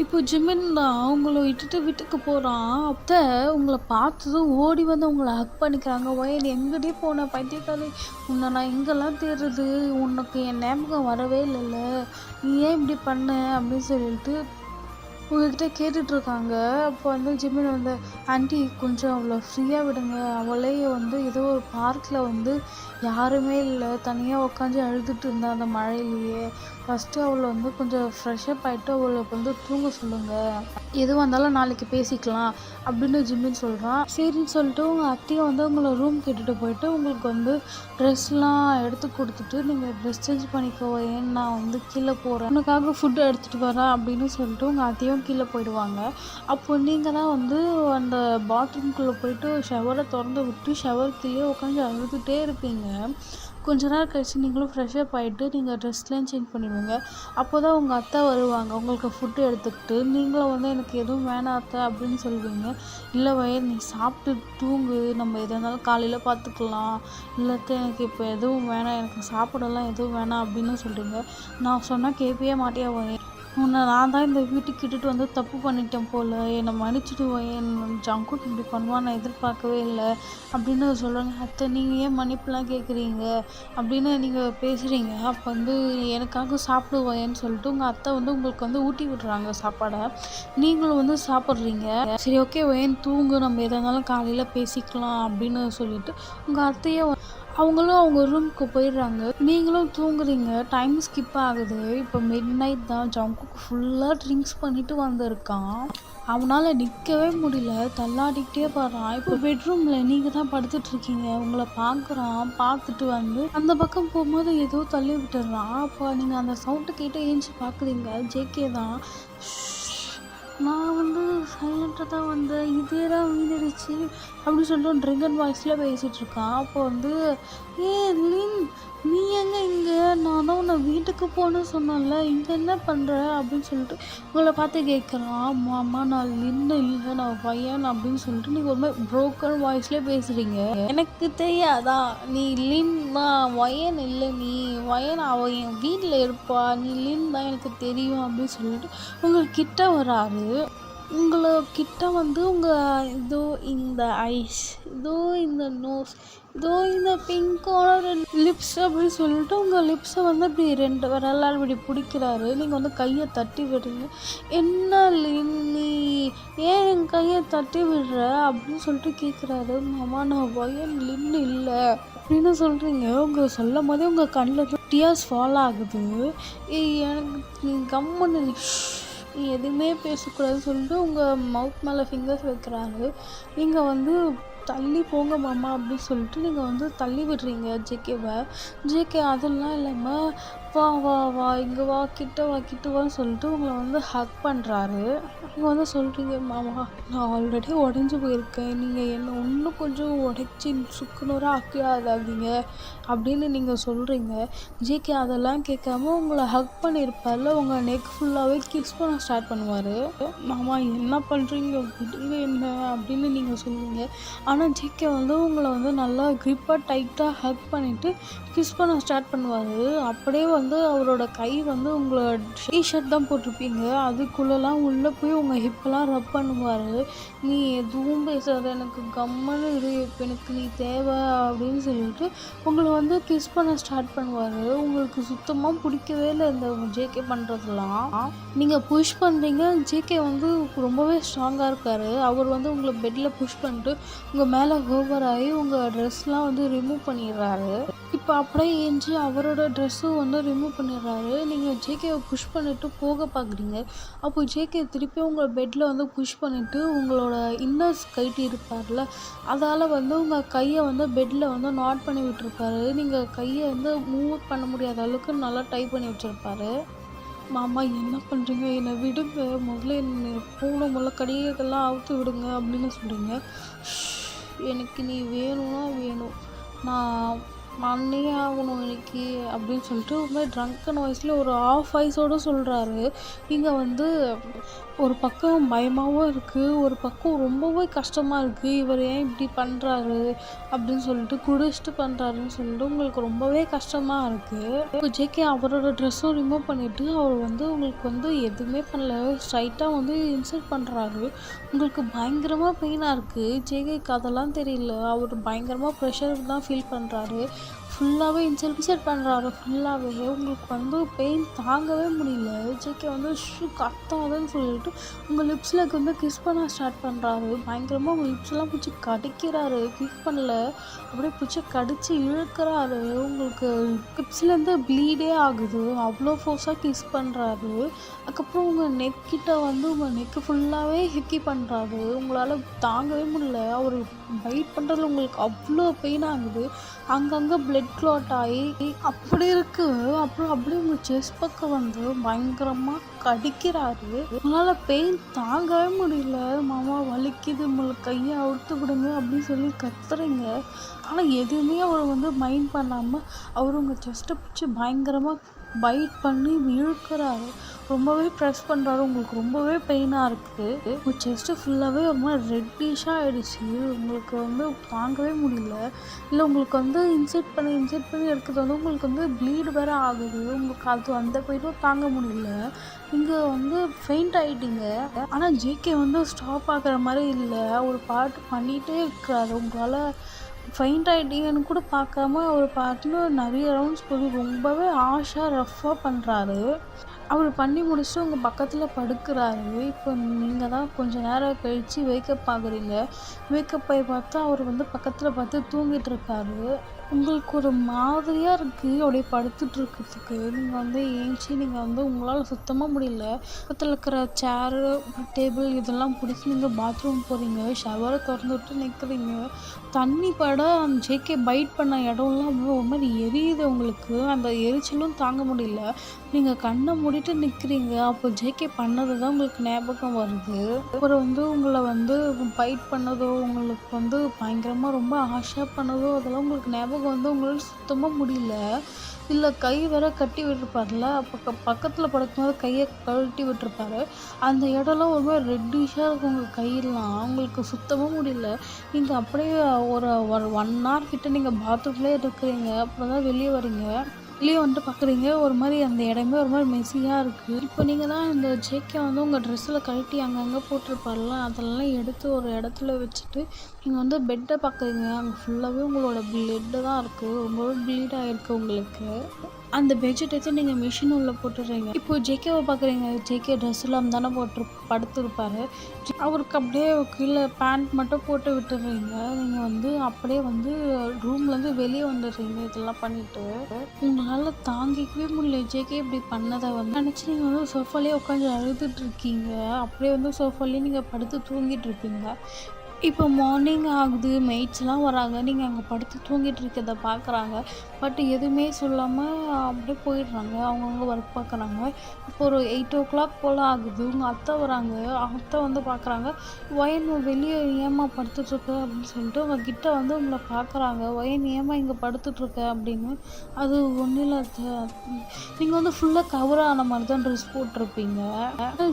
இப்போ ஜிம்மின் அவங்கள விட்டுட்டு வீட்டுக்கு போகிறான். அப்போ உங்களை பார்த்ததும் ஓடி வந்து உங்களை ஹக் பண்ணிக்கிறாங்க. வயன் எங்கடி போன பைத்தியக்காரி, உன்னை நான் எங்கெல்லாம் தேடுறது, உனக்கு என் ஞாபகம் வரவே இல்லைல்ல, நீ ஏன் இப்படி பண்ண அப்படின்னு சொல்லிட்டு உங்ககிட்ட கேட்டுட்ருக்காங்க. அப்போ வந்து ஜிம்மின் வந்து ஆண்டி கொஞ்சம் அவளை ஃப்ரீயாக விடுங்க, அவளே வந்து ஏதோ ஒரு பார்க்கில் வந்து யாருமே இல்லை தனியாக உட்காந்து அழுதுட்டு இருந்தா அந்த மழையிலேயே, ஃபஸ்ட்டு அவளை வந்து கொஞ்சம் ஃப்ரெஷ்அப் ஆகிட்டு அவளுக்கு வந்து தூங்க சொல்லுங்கள், எதுவாக இருந்தாலும் நாளைக்கு பேசிக்கலாம் அப்படின்னு ஜிம்மின் சொல்கிறான். சரின்னு சொல்லிட்டு உங்கள் அத்தையை வந்து உங்களை ரூம் கேட்டுட்டு போயிட்டு உங்களுக்கு வந்து ட்ரெஸ்லாம் எடுத்து கொடுத்துட்டு நீங்கள் ட்ரெஸ் சேஞ்ச் பண்ணிக்கோ, ஏன் நான் வந்து கீழே போகிறேன், உனக்காக ஃபுட்டு எடுத்துகிட்டு வரேன் அப்படின்னு சொல்லிட்டு உங்கள் அத்தையும் கீழே போயிடுவாங்க. அப்போ நீங்கள் தான் வந்து அந்த பாத்ரூம்குள்ளே போயிட்டு ஷவரை திறந்து விட்டு ஷவர் கீழே உட்காந்து அழுதுகிட்டே இருப்பீங்க. கொஞ்ச நேரம் கழிச்சு நீங்களும் ஃப்ரெஷ்அப் ஆகிட்டு நீங்கள் ட்ரெஸ்லாம் சேஞ்ச் பண்ணிடுவீங்க. அப்போ தான் உங்கள் அத்தை வருவாங்க உங்களுக்கு ஃபுட்டு எடுத்துக்கிட்டு. நீங்களும் வந்து எனக்கு எதுவும் வேணாம் அத்தை அப்படின்னு சொல்லுவீங்க. இல்லை வயர் நீ சாப்பிட்டு தூங்கு, நம்ம எதாக இருந்தாலும் காலையில் பார்த்துக்கலாம், இல்லாத்த எனக்கு இப்போ எதுவும் வேணாம், எனக்கு சாப்பிடலாம் எதுவும் வேணாம் அப்படின்னு சொல்கிறீங்க. நான் சொன்னால் கேட்கவே மாட்டியா வயர், உன்னை நான் தான் இந்த வீட்டுக்கு இட்டுட்டு வந்து தப்பு பண்ணிட்டேன் போல், என்னை மன்னிச்சிடுவேன், என் ஜங்குட் இப்படி பண்ணுவான் நான் எதிர்பார்க்கவே இல்லை அப்படின்னு சொல்கிறாங்க. அத்தை நீங்கள் ஏன் மன்னிப்புலாம் கேட்குறீங்க அப்படின்னு நீங்கள் பேசுகிறீங்க. அப்போ வந்து எனக்காக சாப்பிடுவேன்னு சொல்லிட்டு உங்கள் அத்தை வந்து உங்களுக்கு வந்து ஊட்டி விடுறாங்க சாப்பாடை. நீங்களும் வந்து சாப்பிட்றீங்க. சரி ஓகே வயன் தூங்கு, நம்ம எதாக இருந்தாலும் காலையில் பேசிக்கலாம் அப்படின்னு சொல்லிட்டு உங்கள் அத்தையே அவங்களும் அவங்க ரூமுக்கு போயிடுறாங்க. நீங்களும் தூங்குறீங்க. டைம் ஸ்கிப் ஆகுது. இப்போ மிட் நைட் தான். ஜங்குக்கு ஃபுல்லாக ட்ரிங்க்ஸ் பண்ணிட்டு வந்திருக்கான். அவனால் நிற்கவே முடியல, தள்ளாடிக்கிட்டே போகிறான். இப்போ பெட்ரூமில் நீங்கள் தான் படுத்துட்ருக்கீங்க. உங்களை பார்க்குறான். பார்த்துட்டு வந்து அந்த பக்கம் போகும்போது ஏதோ தள்ளி விட்டுடுறான். அப்போ நீங்கள் அந்த சவுண்டு கேட்டு ஏஞ்சி பார்க்குறீங்க. ஜேகே தான். நான் வந்து சைலண்ட்டாக தான் வந்தேன், இதே தான் வீடுச்சு அப்படின்னு சொல்லிட்டு ட்ரிங்கன் வாய்ஸில் பேசிகிட்ருக்கான். அப்போ வந்து லின் நீ எங்கே இங்கே, நான் தான் உன்னை வீட்டுக்கு போகணுன்னு சொன்னேன்ல, இங்கே என்ன பண்ணுற அப்படின்னு சொல்லிட்டு உங்களை பார்த்து கேட்குறான். அம்மா நான் லின் இல்லை, நான் பையன் அப்படின்னு சொல்லிட்டு நீங்கள் ஒரு மாதிரி ப்ரோக்கன் வாய்ஸ்லேயே பேசுகிறீங்க. எனக்கு தெரியாதா நீ லின் தான், வயன் இல்லை, நீ வயன் அவன் என் வீட்டில் இருப்பா, நீ லின் தான் எனக்கு தெரியும் அப்படின்னு சொல்லிட்டு உங்களுக்கு கிட்ட வராரு. உங்களை கிட்ட வந்து உங்கள் இதோ இந்த ஐஸ், இதோ இந்த நோஸ், இதோ இந்த பிங்கோட லிப்ஸ் அப்படின்னு சொல்லிட்டு உங்கள் லிப்ஸை வந்து இப்படி 2 விரலால் இப்படி பிடிக்கிறாரு. நீங்கள் வந்து கையை தட்டி விடுறீங்க. என்ன நீ ஏன் என் கையை தட்டி விடுற அப்படின்னு சொல்லிட்டு கேட்குறாரு. மாமா நான் வயன் லின் இல்லை அப்படின்னு சொல்கிறீங்க. உங்கள் சொல்லும் போதே உங்கள் கண்ணில் டியர்ஸ் ஃபால் ஆகுது. எனக்கு கம்முன்னு நீ எதுவுமே பேசக்கூடாதுன்னு சொல்லிட்டு உங்கள் மவுத் மேலே ஃபிங்கர்ஸ் வைக்கிறாரு. நீங்கள் வந்து தள்ளி போங்க மாமா அப்படின்னு சொல்லிட்டு நீங்கள் வந்து தள்ளி விடுறீங்க ஜேகேவை. ஜேகே அதெல்லாம் இல்லாமல் வா வா வா இங்கே வா கிட்ட வான்னு சொல்லிட்டு உங்களை வந்து ஹக் பண்ணுறாரு. நீங்கள் வந்து சொல்கிறீங்க மாமா நான் ஆல்ரெடி உடஞ்சி போயிருக்கேன், நீங்கள் என்னை இன்னும் கொஞ்சம் உடைச்சி சுக்குநூறாக ஆக்கிடாதீங்க அப்படின்னு நீங்கள் சொல்கிறீங்க. ஜேகே அதெல்லாம் கேட்காம உங்களை ஹக் பண்ணியிருப்பார்ல, உங்கள் நெக் ஃபுல்லாகவே கிஸ் பண்ண ஸ்டார்ட் பண்ணுவார். மாமா என்ன பண்ணுறீங்க விடுங்க என்ன அப்படின்னு நீங்கள் சொல்லுவீங்க. ஆனால் ஜேகே வந்து உங்களை வந்து நல்லா க்ரிப்பாக டைட்டாக ஹக் பண்ணிவிட்டு கிஸ் பண்ண ஸ்டார்ட் பண்ணுவார். அப்படியே வந்து அவரோட கை வந்து உங்களோட டிஷர்ட் தான் போட்டிருப்பீங்க, அதுக்குள்ளெல்லாம் உள்ளே போய் உங்கள் ஹிப்பெல்லாம் ரப் பண்ணுவார். நீ எதுவும் பேசாத, எனக்கு கம்மனு இரு, இப்போ எனக்கு நீ தேவை அப்படின்னு சொல்லிட்டு உங்களை வந்து கிஸ் பண்ண ஸ்டார்ட் பண்ணுவார். உங்களுக்கு சுத்தமாக பிடிக்கவே இல்லை இந்த ஜேகே பண்ணுறதுலாம். நீங்கள் புஷ் பண்ணுறீங்க. ஜேகே வந்து ரொம்பவே ஸ்ட்ராங்காக இருக்கார். அவர் வந்து உங்களை பெட்டில் புஷ் பண்ணிட்டு உங்கள் மேலே ஓவர் ஆகி உங்கள் ட்ரெஸ்லாம் வந்து ரிமூவ் பண்ணிடுறாரு. இப்போ அப்படியே ஏஞ்சி அவரோட ட்ரெஸ்ஸும் வந்து ரிமூவ் பண்ணிடுறாரு. நீங்கள் ஜேகேவை புஷ் பண்ணிவிட்டு போக பார்க்குறீங்க. அப்போ ஜேகே திருப்பி உங்கள் பெட்டில் வந்து புஷ் பண்ணிவிட்டு உங்களோட இன்னர்ஸ் கைட்டி இருப்பார்ல, அதால் வந்து உங்கள் கையை வந்து பெட்டில் வந்து நாட் பண்ணி விட்டுருப்பாரு. நீங்கள் கையை வந்து மூவ் பண்ண முடியாத அளவுக்கு நல்லா டைப் பண்ணி வச்சுருப்பாரு. மாமா என்ன பண்ணுறீங்க, என்னை விடுங்க, முதல்ல என்னை முதல்ல கடிகைகள்லாம் அவுத்து விடுங்க அப்படின்னு சொல்கிறீங்க. எனக்கு நீ வேணும்னா வேணும், நான் பண்ணியே ஆகணும் இன்னைக்கு அப்படின்னு சொல்லிட்டு ஒரு மாதிரி ட்ரங்கன் வாய்ஸில் ஒரு ஆஃப் வாய்ஸோடு சொல்கிறாரு. இங்கே வந்து ஒரு பக்கம் பயமாகவும் இருக்குது, ஒரு பக்கம் ரொம்பவே கஷ்டமாக இருக்குது. இவர் ஏன் இப்படி பண்ணுறாரு அப்படின்னு சொல்லிட்டு, குடிச்சிட்டு பண்ணுறாருன்னு சொல்லிட்டு உங்களுக்கு ரொம்பவே கஷ்டமாக இருக்குது. இப்போ ஜேகே அவரோட ட்ரெஸ்ஸும் ரிமூவ் பண்ணிவிட்டு அவர் வந்து உங்களுக்கு வந்து எதுவுமே பண்ணல, ஸ்ட்ரைட்டாக வந்து இன்சல்ட் பண்ணுறாரு. உங்களுக்கு பயங்கரமாக பெயினாக இருக்குது. ஜேகேக்கு அதெல்லாம் தெரியல, அவர் பயங்கரமாக ப்ரெஷர் தான் ஃபீல் பண்ணுறாரு. ஃபுல்லாகவே இன்சல்ட் பண்ணுறாரு. ஃபுல்லாகவே உங்களுக்கு வந்து பெயின் தாங்கவே முடியல. ஜேகே வந்து கத்தாதுன்னு சொல்லிட்டு உங்கள் லிப்ஸில் வந்து கிஸ் பண்ண ஸ்டார்ட் பண்ணுறாரு. பயங்கரமாக உங்கள் லிப்ஸ்லாம் பிடிச்சி கடிக்கிறாரு. கிஸ் பண்ணல, அப்படியே பிடிச்சி கடித்து இழுக்கிறாரு. உங்களுக்கு லிப்ஸ்லேருந்து ப்ளீடே ஆகுது, அவ்வளோ ஃபோர்ஸாக கிஸ் பண்ணுறாரு. அதுக்கப்புறம் உங்கள் நெக்கிட்ட வந்து உங்கள் நெக்கு ஃபுல்லாகவே ஹிக்கி பண்ணுறாரு. உங்களால் தாங்கவே முடியல. அவர் பைட் பண்ணுறதுல உங்களுக்கு அவ்வளோ பெயின் ஆகுது. அங்கங்கே பிளட் க்ளாட் ஆகி அப்படி இருக்குது. அப்புறம் அப்படியே உங்கள் செஸ்ட் பக்கம் வந்து பயங்கரமாக கடிக்கிறாரு. உங்களால் பெயின் தாங்கவே முடியல. மாமா வலிக்குது, உங்களுக்கு கையை அவுத்து விடுங்க அப்படின்னு சொல்லி கத்துறீங்க. ஆனால் எதுவுமே அவர் வந்து மைண்ட் பண்ணாமல் அவர் உங்கள் செஸ்ட்டை பிடிச்சி பயங்கரமாக பைட் பண்ணி இழுக்கிறாரு. ரொம்பவே ப்ரெஸ் பண்ணுறாரு. உங்களுக்கு ரொம்பவே பெயினாக இருக்குது. உங்கள் செஸ்ட்டு ஃபுல்லாகவே ஒரு மாதிரி ரெட்டிஷாக ஆகிடுச்சு. உங்களுக்கு வந்து தாங்கவே முடியல. இல்லை உங்களுக்கு வந்து இன்செர்ட் பண்ணி எடுக்கிறது வந்து உங்களுக்கு வந்து ப்ளீடு வேறு ஆகுது. உங்களுக்கு அது அந்த பெயினும் தாங்க முடியல. இங்கே வந்து ஃபெயிண்ட் ஆகிட்டீங்க. ஆனால் ஜேகே வந்து ஸ்டாப் ஆகிற மாதிரி இல்லை, ஒரு பாட்டு பண்ணிகிட்டே இருக்கிறாரு. உங்களால் ஃபெயிண்ட் ஆகிட்டீங்கன்னு கூட பார்க்காம அவர் பாட்டுன்னு நிறைய ரவுண்ட்ஸ் போய் ரொம்பவே ரஃப்பாக பண்ணுறாரு. அவர் பண்ணி முடிச்சுட்டு உங்கள் பக்கத்தில் படுக்கிறாரு. இப்போ நீங்கள் தான் கொஞ்சம் நேரம் கழித்து வேக்கப் ஆகுறீங்க. வேக்கப் ஆகி பார்த்தா அவர் வந்து பக்கத்தில் பார்த்து தூங்கிட்டு இருக்காரு. உங்களுக்கு ஒரு மாதிரியாக இருக்குது அப்படியே படுத்துட்டு இருக்கிறதுக்கு. நீங்கள் வந்து ஏஞ்சி நீங்கள் வந்து உங்களால் சுத்தமாக முடியல. பக்கத்தில் இருக்கிற சேரு டேபிள் இதெல்லாம் பிடிச்சி நீங்கள் பாத்ரூம் போகிறீங்க. ஷவரை திறந்து விட்டு நிற்கிறீங்க. தண்ணி பட அந்த ஜேகே பைட் பண்ண இடம்லாம் ஒரு மாதிரி எரியுது. உங்களுக்கு அந்த எரிச்சலும் தாங்க முடியல. நீங்கள் கண்ணை மூடிட்டு நிற்கிறீங்க. அப்போ ஜேகே பண்ணது தான் உங்களுக்கு ஞாபகம் வருது. அப்புறம் வந்து உங்களை வந்து பைட் பண்ணதோ, உங்களுக்கு வந்து பயங்கரமாக ரொம்ப ஆஷாக பண்ணதோ அதெல்லாம் உங்களுக்கு ஞாபகம் வந்து உங்களால் சுத்தமாக முடியல. இல்லை கை வேற கட்டி விட்டுருப்பார்ல, அப்போ பக்கத்தில் படுக்கும்போது கையை கழட்டி விட்டுருப்பாரு. அந்த இடம்லாம் ஒரு மாதிரி ரெட்டிஷாக இருக்கும் உங்கள் கையெல்லாம். உங்களுக்கு சுத்தமாக முடியல. நீங்கள் அப்படியே ஒரு 1 hour கிட்ட நீங்கள் பாத்ரூம்லேயே இருக்கிறீங்க. அப்புறம் தான் வெளியே வரீங்க. வெளியே வந்துட்டு பார்க்குறீங்க, ஒரு மாதிரி அந்த இடமே ஒரு மாதிரி மெஸ்ஸியாக இருக்குது. இப்போ நீங்கள் தான் இந்த ஜேகே வந்து உங்கள் ட்ரெஸ்ஸில் கழட்டி அங்கங்கே போட்டிருப்பார்ல, அதெல்லாம் எடுத்து ஒரு இடத்துல வச்சுட்டு நீங்கள் வந்து பெட்டை பார்க்குறீங்க. அங்கே ஃபுல்லாகவே உங்களோட பிளட்டு தான் இருக்குது. ரொம்பவே ப்ளீட் ஆகிருக்கு உங்களுக்கு. அந்த பெட்ஷீட் எடுத்து நீங்கள் மிஷின் உள்ளே போட்டுடுறீங்க. இப்போது ஜேகேவை பார்க்குறீங்க. ஜேகே ட்ரெஸ் இல்லாமல் தானே படுத்துருப்பார். அவருக்கு அப்படியே கீழே பேண்ட் மட்டும் போட்டு விட்டுடுறீங்க. நீங்கள் வந்து அப்படியே வந்து ரூம்லேருந்து வெளியே வந்துடுறீங்க. இதெல்லாம் பண்ணிவிட்டு உங்களால் தாங்கிக்கவே முடியல. ஜேகே இப்படி பண்ணதை வந்து நினச்சி நீங்கள் வந்து சோஃபாலே உட்காந்து அழுதுட்டு இருக்கீங்க. அப்படியே வந்து சோஃபாலேயே நீங்கள் படுத்து தூங்கிட்டு இருப்பீங்க. இப்போ மார்னிங் ஆகுது, மெய்ட்ஸ்லாம் வராங்க. நீங்கள் அங்கே படுத்து தூங்கிட்டு இருக்கிறத பார்க்குறாங்க. பட் எதுவுமே சொல்லாமல் அப்படியே போயிடுறாங்க. அவங்கவுங்க ஒர்க் பார்க்குறாங்க. இப்போ ஒரு 8 o'clock போல் ஆகுது. உங்கள் அத்தை வராங்க. அத்தை வந்து பார்க்குறாங்க. வயன் வெளியே ஏம்மா படுத்துட்ருக்க அப்படின்னு சொல்லிட்டு அவங்க கிட்ட வந்து உங்களை பார்க்குறாங்க. வயன் ஏம்மா இங்கே படுத்துட்ருக்க அப்படின்னு. அது ஒன்றும் இல்லை அத்தை. நீங்கள் வந்து ஃபுல்லாக கவர் ஆன மாதிரி தான் ட்ரெஸ் போட்டிருப்பீங்க.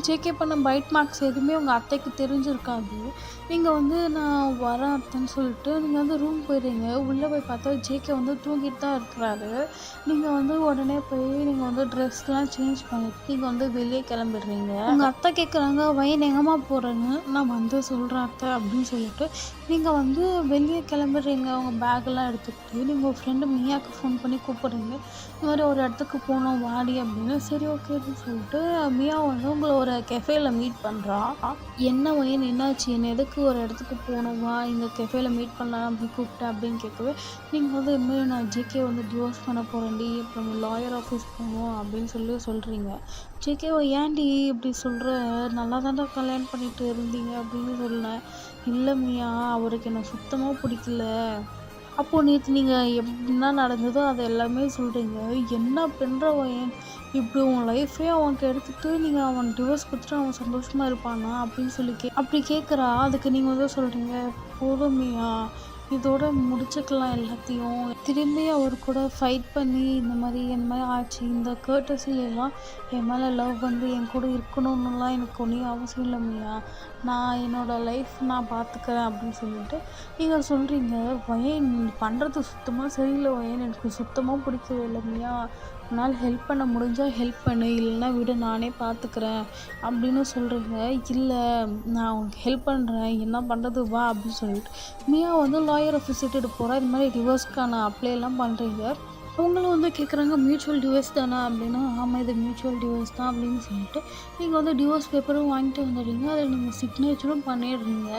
ஜேகே பண்ண பைட் மார்க்ஸ் எதுவுமே உங்கள் அத்தைக்கு தெரிஞ்சிருக்காது. நீங்கள் வந்து நான் வரேன் அத்தைன்னு சொல்லிட்டு நீங்கள் வந்து ரூம் போயிடுறீங்க. உள்ளே போய் பார்த்தா ஜேகே வந்து தூங்கிட்டு தான் இருக்கிறாரு. நீங்கள் வந்து உடனே போய் நீங்கள் வந்து ட்ரெஸ்லாம் சேஞ்ச் பண்ணிட்டு நீங்கள் வந்து வெளியே கிளம்பிடுறீங்க. உங்கள் அத்தை கேட்குறாங்க, வயன் எங்கம்மா போகிறேன்னு. நான் வந்து சொல்கிறேன் அத்தை அப்படின்னு சொல்லிட்டு நீங்கள் வந்து வெளியே கிளம்பிடுறீங்க. உங்கள் பேக்கெல்லாம் எடுத்துக்கிட்டு நீங்கள் உங்கள் ஃப்ரெண்டு மியாவுக்கு ஃபோன் பண்ணி கூப்பிட்றீங்க. இந்த மாதிரி ஒரு இடத்துக்கு போகணும் வாடி அப்படின்னு. சரி ஓகேன்னு சொல்லிட்டு மியா வந்து உங்களை ஒரு கெஃபேல மீட் பண்ணுறா. என்ன வயன் என்னாச்சு, என்ன எதுக்கு ஒரு இடத்துக்கு போகணுமா, இங்கே கெஃபேல மீட் பண்ணலாம் அப்படி கூப்பிட்டேன் அப்படின்னு கேட்கவே நீங்கள் வந்து இதுமாதிரி நான் ஜேகே வந்து டிவோர்ஸ் பண்ண போகிறேன்டி, அப்புறம் லாயர் ஆஃபீஸ் போகணும் அப்படின்னு சொல்கிறீங்க. ஜேகேவை ஏன்டி இப்படி சொல்கிற, நல்லா தான்டா கல்யாணம் பண்ணிட்டு இருந்தீங்க அப்படின்னு சொன்னேன். இல்லை மியா, அவருக்கு என்னை சுத்தமாக பிடிக்கல. அப்போது நேற்று நீங்கள் என்ன நடந்ததோ அதை எல்லாமே சொல்கிறீங்க. என்ன பண்ணுறவன் இப்படி உன் லைஃபே அவனுக்கு எடுத்துகிட்டு நீங்கள் அவன் டிவோர்ஸ் கொடுத்துட்டு அவன் சந்தோஷமாக இருப்பானா அப்படின்னு சொல்லி அப்படி கேட்குறா. அதுக்கு நீங்கள் வந்து சொல்கிறீங்க, போதுமியா இதோட முடிச்சுக்கலாம் எல்லாத்தையும். திரும்பி அவர் கூட ஃபைட் பண்ணி இந்த மாதிரி ஆச்சு. இந்த கர்ட்டஸிலாம் என் மேலே லவ் வந்து என் கூட இருக்கணும்னுலாம் எனக்கு ஒன்றும் அவசியம் இல்லை மியா. நான் என்னோடய லைஃப் நான் பார்த்துக்கிறேன் அப்படின்னு சொல்லிட்டு நீங்கள் சொல்கிறீங்க. வயன் நீ பண்ணுறது சுத்தமாக சரியில்லை வயன், எனக்கு சுத்தமாக பிடிக்கவே இல்லை மியா. உன்னால் ஹெல்ப் பண்ண முடிஞ்சால் ஹெல்ப் பண்ணு, இல்லைன்னா விடு நானே பார்த்துக்கிறேன் அப்படின்னு சொல்கிறீங்க. இல்லை நான் உனக்கு ஹெல்ப் பண்ணுறேன், என்ன பண்ணுறது வா அப்படின்னு சொல்லிட்டு மியா வந்து லாயரை விசிட்டுட்டு போகிறா. இது மாதிரி டிவோர்ஸ்க்கான அப்ளைலாம் பண்ணுறீங்க. அவங்களும் வந்து கேட்குறாங்க மியூச்சுவல் டிவோர்ஸ் தானே அப்படின்னா, ஆமாம் இது மியூச்சுவல் டிவோர்ஸ் தான் அப்படின்னு சொல்லிட்டு நீங்கள் வந்து டிவோர்ஸ் பேப்பரும் வாங்கிட்டு வந்துடுறீங்க. அதில் நீங்கள் சிக்னேச்சரும் பண்ணிடுறீங்க.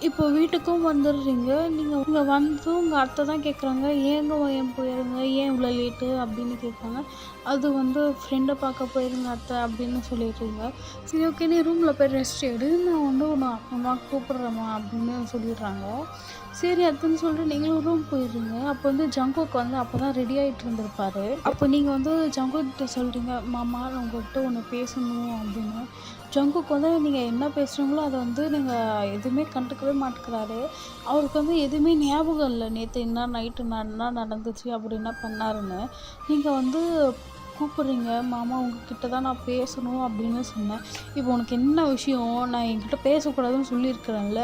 இப்போ வீட்டுக்கும் வந்துடுறீங்க. நீங்கள் இங்கே வந்தும் உங்கள் அத்தை தான் கேட்குறாங்க, ஏங்க ஏன் போயிருங்க, ஏன் இவ்வளோ லேட்டு அப்படின்னு கேட்பாங்க. அது வந்து ஃப்ரெண்டை பார்க்க போயிருங்க அத்தை அப்படின்னு சொல்லிடுறீங்க. சரி ஓகே நீ ரூமில் போய் ரெஸ்ட் எடு, நான் வந்து உன்னை அப்புறமா கூப்பிட்றேம்மா அப்படின்னு சொல்லிடுறாங்க. சரி அதுன்னு சொல்லிட்டு நீங்களும் ரூம் போயிடுறீங்க. அப்போ வந்து ஜங்குக் வந்து அப்போ தான் ரெடி ஆகிட்டு இருந்திருப்பாரு. அப்போ நீங்கள் வந்து ஜங்குக் கிட்ட சொல்கிறீங்க, மாமா நான் உங்கள்கிட்ட ஒன்று பேசணும் அப்படின்னு. ஜங்குக் வந்து நீங்கள் என்ன பேசுகிறீங்களோ அதை வந்து நீங்கள் எதுவுமே கண்டுக்கவே மாட்டேங்கிறாரு. அவருக்கு வந்து எதுவுமே ஞாபகம் இல்லை, நேற்று என்ன நைட்டு என்ன நடந்துச்சு அப்படி என்ன பண்ணாருன்னு. நீங்கள் வந்து கூப்பிட்றீங்க, மாமா உங்ககிட்ட தான் நான் பேசணும் அப்படின்னு சொன்னேன். இப்போ உனக்கு என்ன விஷயம், நான் என்கிட்ட பேசக்கூடாதுன்னு சொல்லியிருக்கிறேன்ல,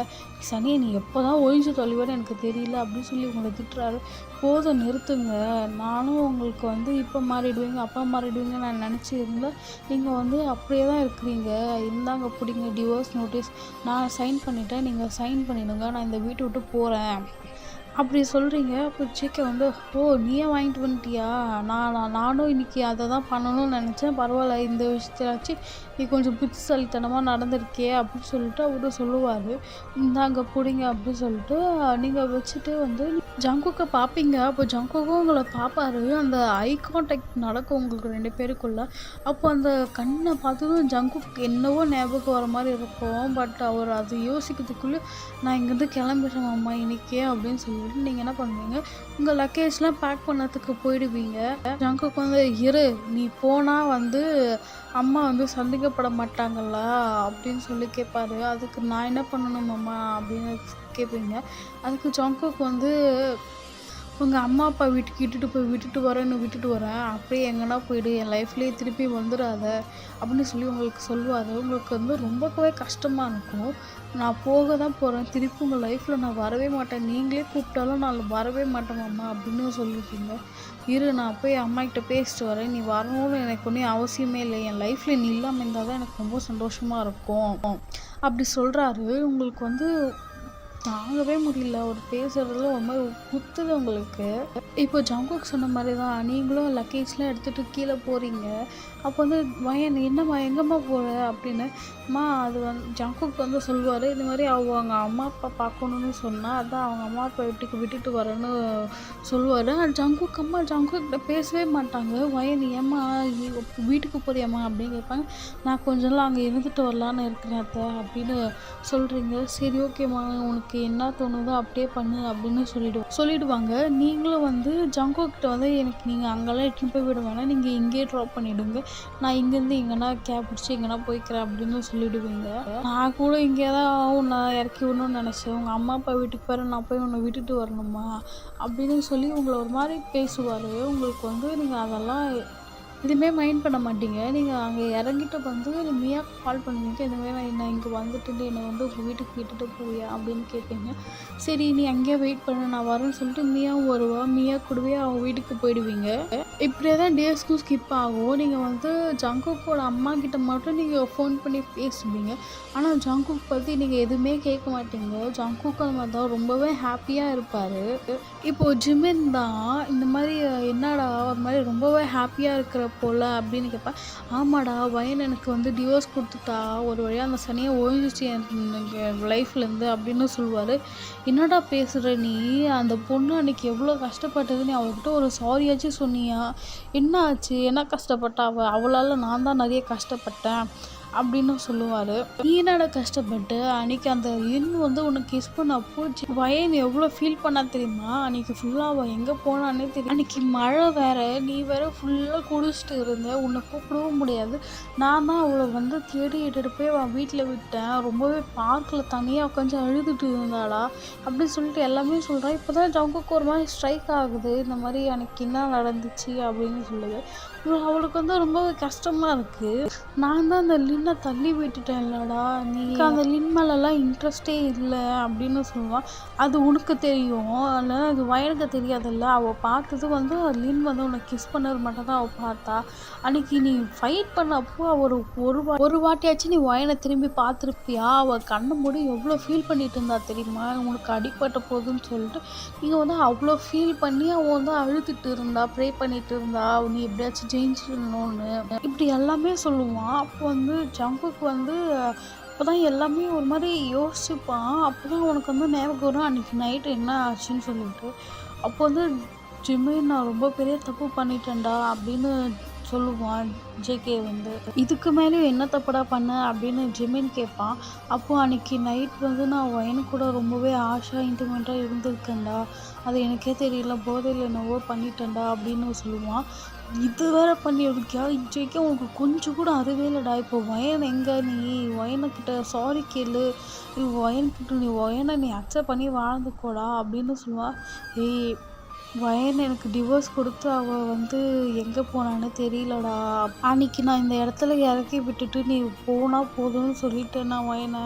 சனி நீ எப்போ தான் ஒழிஞ்சு தொலைவேன்னு எனக்கு தெரியல அப்படின்னு சொல்லி உங்களை திட்டுறாரு. போதும் நிறுத்துங்க, நானும் உங்களுக்கு வந்து இப்போ மாறிடுவீங்க அப்பா மாறிடுவீங்க நான் நினச்சி இருந்தேன். நீங்கள் வந்து அப்படியே தான் இருக்கிறீங்க. இருந்தாங்க பிடிங்க டிவோர்ஸ் நோட்டீஸ், நான் சைன் பண்ணிட்டேன், நீங்கள் சைன் பண்ணிடுங்க, நான் இந்த வீட்டை விட்டு போகிறேன் அப்படி சொல்கிறீங்க. அப்போ ஜேகே வந்து ஓ நீயே வாங்கிட்டு வந்துட்டியா, நானும் இன்றைக்கி அதை தான் பண்ணணும்னு நினச்சேன், பரவாயில்ல இந்த விஷயத்தாச்சு நீ கொஞ்சம் புத்திசாலித்தனமாக நடந்திருக்கே அப்படின்னு சொல்லிட்டு அவரு சொல்லுவார். இந்தாங்க பிடிங்க அப்படின்னு சொல்லிட்டு நீங்கள் வச்சுட்டு வந்து ஜங்குக்கை பார்ப்பீங்க. அப்போ ஜங்குக்கும் உங்களை பார்ப்பாரு. அந்த ஐ கான்டாக்ட் நடக்கும் உங்களுக்கு ரெண்டு பேருக்குள்ள. அப்போ அந்த கண்ணை பார்த்ததும் ஜங்குக்கு என்னவோ ஞாபகம் வர மாதிரி இருக்கும். பட் அவர் அது யோசிக்கிறதுக்குள்ளே நான் இங்கேருந்து கிளம்பிடுறேன் அம்மா இன்றைக்கே அப்படின்னு சொல்லிட்டு நீங்கள் என்ன பண்ணுவீங்க, உங்கள் லக்கேஜ்லாம் பேக் பண்ணதுக்கு போயிடுவீங்க. ஜங்குக்கு வந்து இரு நீ போனால் வந்து அம்மா வந்து சந்தேகப்பட மாட்டாங்களா அப்படின்னு சொல்லி கேட்பாரு. அதுக்கு நான் என்ன பண்ணணும் அம்மா அப்படின்னு கேட்பீங்க. அதுக்கு ஜங்குக்கு வந்து உங்கள் அம்மா அப்பா வீட்டுக்கு விட்டுட்டு வரேன், அப்படியே எங்கன்னா போயிடு, என் லைஃப்லேயே திருப்பி வந்துடாத அப்படின்னு சொல்லி உங்களுக்கு சொல்லுவார். உங்களுக்கு வந்து ரொம்பவே கஷ்டமாக இருக்கும். நான் போக தான் போகிறேன், திருப்பி உங்கள் லைஃப்பில் நான் வரவே மாட்டேன், நீங்களே கூப்பிட்டாலும் நான் வரவே மாட்டேன் அம்மா அப்படின்னு சொல்லியிருக்கீங்க. இரு நான் போய் அம்மாக்கிட்ட பேசிட்டு வரேன், நீ வரணும்னு எனக்கு ஒன்றும் அவசியமே இல்லை, என் லைஃப்பில் நீ இல்லாமல் இருந்தால் தான் எனக்கு ரொம்ப சந்தோஷமாக இருக்கும் அப்படி சொல்கிறாரு. உங்களுக்கு வந்து தாங்கவே முடியல, அவர் பேசுகிறதுல ஒரு மாதிரி குத்துது உங்களுக்கு. இப்போ ஜங்குக் சொன்ன மாதிரி தான் நீங்களும் லக்கேஜ்லாம் எடுத்துகிட்டு கீழே போகிறீங்க. அப்போ வந்து வயன் என்னம்மா எங்கம்மா போகிற அப்படின்னு அது வந்து ஜங்குக் வந்து சொல்லுவார். இது மாதிரி அவங்க அம்மா அப்பா பார்க்கணுன்னு சொன்னால் அதான் அவங்க அம்மா அப்பா வீட்டுக்கு விட்டுட்டு வரேன்னு சொல்லுவார். ஜங்குக்கிட்ட பேசவே மாட்டாங்க. வயன் ஏம்மா வீட்டுக்கு போறியாம்மா அப்படின்னு கேட்பாங்க. நான் கொஞ்ச நாள் அங்கே இருந்துட்டு வரலான்னு இருக்கிறேன் அத்தை அப்படின்னு சொல்கிறீங்க. சரி ஓகேம்மா உனக்கு என்ன தோணுதோ அப்படியே பண்ணு அப்படின்னு சொல்லிடுவாங்க. நீங்களும் வந்து ஜங்குக்கிட்ட வந்து எனக்கு நீங்கள் அங்கெல்லாம் இட்டுன்னு போய் விட வேணாம், நீங்கள் இங்கேயே ட்ராப் பண்ணிவிடுங்க, நான் இங்கேருந்து எங்கன்னா கேப் பிடிச்சி எங்கன்னா போய்க்கிறேன் அப்படின்னு சொல்லிவிடுவீங்க. நான் கூட இங்கே தான் உன்னை இறக்கி விடணும்னு நினச்சேன், உங்கள் அம்மா அப்பா வீட்டுக்கு போகிற நான் போய் உன்னை விட்டுட்டு வரணுமா அப்படின்னு சொல்லி உங்களை ஒரு மாதிரி பேசுவார். உங்களுக்கு வந்து நீங்கள் அதெல்லாம் எதுவுமே மைண்ட் பண்ண மாட்டீங்க. நீங்கள் அங்கே இறங்கிட்டு வந்து மியா கால் பண்ணுவீங்க. இதுமாதிரி நான் இங்கே வந்துட்டு என்னை வந்து உங்கள் வீட்டுக்கு விட்டுட்டு போவியா அப்படின்னு கேட்பீங்க. சரி நீ அங்கேயே வெயிட் பண்ண நான் வரேன்னு சொல்லிட்டு மியாவும் வருவா. மியா கூடவே அவங்க வீட்டுக்கு போயிடுவீங்க. இப்படியே தான் டேஸ்க்கும் ஸ்கிப் ஆகும். நீங்கள் வந்து ஜங்குக்கோட அம்மா கிட்ட மட்டும் நீங்கள் ஃபோன் பண்ணி பேசுவீங்க. ஆனால் ஜங்குக் பற்றி நீங்கள் எதுவுமே கேட்க மாட்டீங்க. ஜங்குக் அந்த மாதிரி தான் ரொம்பவே ஹாப்பியாக இருப்பார். இப்போது ஜிமின் தான் இந்த மாதிரி என்னடா ஒரு மாதிரி ரொம்பவே ஹாப்பியாக இருக்கிற போல் அப்படின்னு கேட்பேன். ஆமாடா வயன் எனக்கு வந்து டிவோர்ஸ் கொடுத்துட்டா, ஒரு வழியாக அந்த சனியை ஒழிஞ்சிச்சு எனக்கு லைஃப்லேருந்து அப்படின்னு சொல்லுவார். என்னடா பேசுகிற நீ, அந்த பொண்ணு அன்றைக்கி எவ்வளோ கஷ்டப்பட்டது, நீ அவள்கிட்ட ஒரு சாரியாச்சும் சொன்னியா, என்ன ஆச்சு, என்ன கஷ்டப்பட்டா அவளால் நான் தான் நிறைய கஷ்டப்பட்டேன் அப்படின்னு சொல்லுவார். நீ என்னடா கஷ்டப்பட்டு அன்றைக்கி அந்த லின் வந்து உனக்கு கிஸ் பண்ணப்போ வயன் எவ்வளோ ஃபீல் பண்ணா தெரியுமா? அன்றைக்கி ஃபுல்லாக அவள் எங்கே போனான்னே தெரியும். அன்றைக்கி மழை வேறு, நீ வேறு ஃபுல்லாக குளிச்சுட்டு இருந்த, உன்னை கூப்பிடவும் முடியாது. நான் தான் அவளை வந்து தேடி இட்டுட்டு போய் அவன் வீட்டில் விட்டேன். ரொம்பவே பார்க்கில் தனியாக உட்காந்து அழுதுட்டு இருந்தாளா அப்படின்னு சொல்லிட்டு எல்லாமே சொல்கிறான். இப்போ தான் ஜங்குக்கு ஒரு மாதிரி ஸ்ட்ரைக் ஆகுது, இந்த மாதிரி எனக்கு என்ன நடந்துச்சு அப்படின்னு சொல்லுது. அவளுக்கு வந்து ரொம்ப கஷ்டமாக இருக்குது. நான் தான் அந்த லின்னை தள்ளி விட்டுட்டேன்லடா, நீ அந்த லின் மேலெல்லாம் இன்ட்ரெஸ்டே இல்லை அப்படின்னு சொல்லுவான். அது உனக்கு தெரியும், இல்லை அது வயனுக்கு தெரியாதுல்ல. அவள் பார்த்தது வந்து லின் வந்து உன்னை கிஸ் பண்ணது மட்டும் தான் அவள் பார்த்தா. அன்னைக்கு நீ ஃபைட் பண்ணப்போ அவர் ஒரு வாட்டியாச்சும் நீ வயனை திரும்பி பார்த்துருப்பியா? அவள் கண்ணை மூடி எவ்வளோ ஃபீல் பண்ணிட்டு இருந்தா தெரியுமா? உனக்கு அடிப்பட்ட போகுதுன்னு சொல்லிட்டு நீங்கள் வந்து அவ்வளோ ஃபீல் பண்ணி அவள் வந்து அழுதுட்டு இருந்தா, ப்ரே பண்ணிட்டு இருந்தா, நீ எப்படியாச்சும் ஜெயிச்சிடணும்னு இப்படி எல்லாமே சொல்லுவான். அப்போ வந்து ஜங்குக்கு வந்து அப்போ தான் எல்லாமே ஒரு மாதிரி யோசிச்சுப்பான். அப்போ தான் அவனுக்கு வந்து ஞாபகம் வரும் அன்றைக்கி நைட்டு என்ன ஆச்சுன்னு சொல்லிட்டு. அப்போ வந்து ஜிமின் நான் ரொம்ப பெரிய தப்பு பண்ணிட்டேன்டா அப்படின்னு சொல்லுவான் ஜேகே வந்து. இதுக்கு மேலே என்ன தப்புடா பண்ண அப்படின்னு ஜிமின் கேட்பான். அப்போது அன்றைக்கி நைட் வந்து நான் வயனு கூட ரொம்பவே ஆஷா இன்டிமேட்டாக இருந்திருக்கேன்டா, அது எனக்கே தெரியல, போதையில் என்னவோ பண்ணிட்டேன்டா அப்படின்னு சொல்லுவான். இது வேற பண்ணியிருக்கியா ஜேகே? உனக்கு கொஞ்சம் கூட அறிவே இல்லைடா. இப்போ வயன் எங்கே? நீ வயனுக்கிட்ட சாரி கேளு, வயன்கிட்ட நீ அக்செப்ட் பண்ணி வாழ்ந்துக்கோடா அப்படின்னு சொல்லுவான். ஏய் வயன் எனக்கு டிவோர்ஸ் கொடுத்து அவள் வந்து எங்கே போனான்னு தெரியலடா. அன்றைக்கி நான் இந்த இடத்துல இறக்கி விட்டுட்டு நீ போனால் போதும்னு சொல்லிட்டேன் நான் வயனை.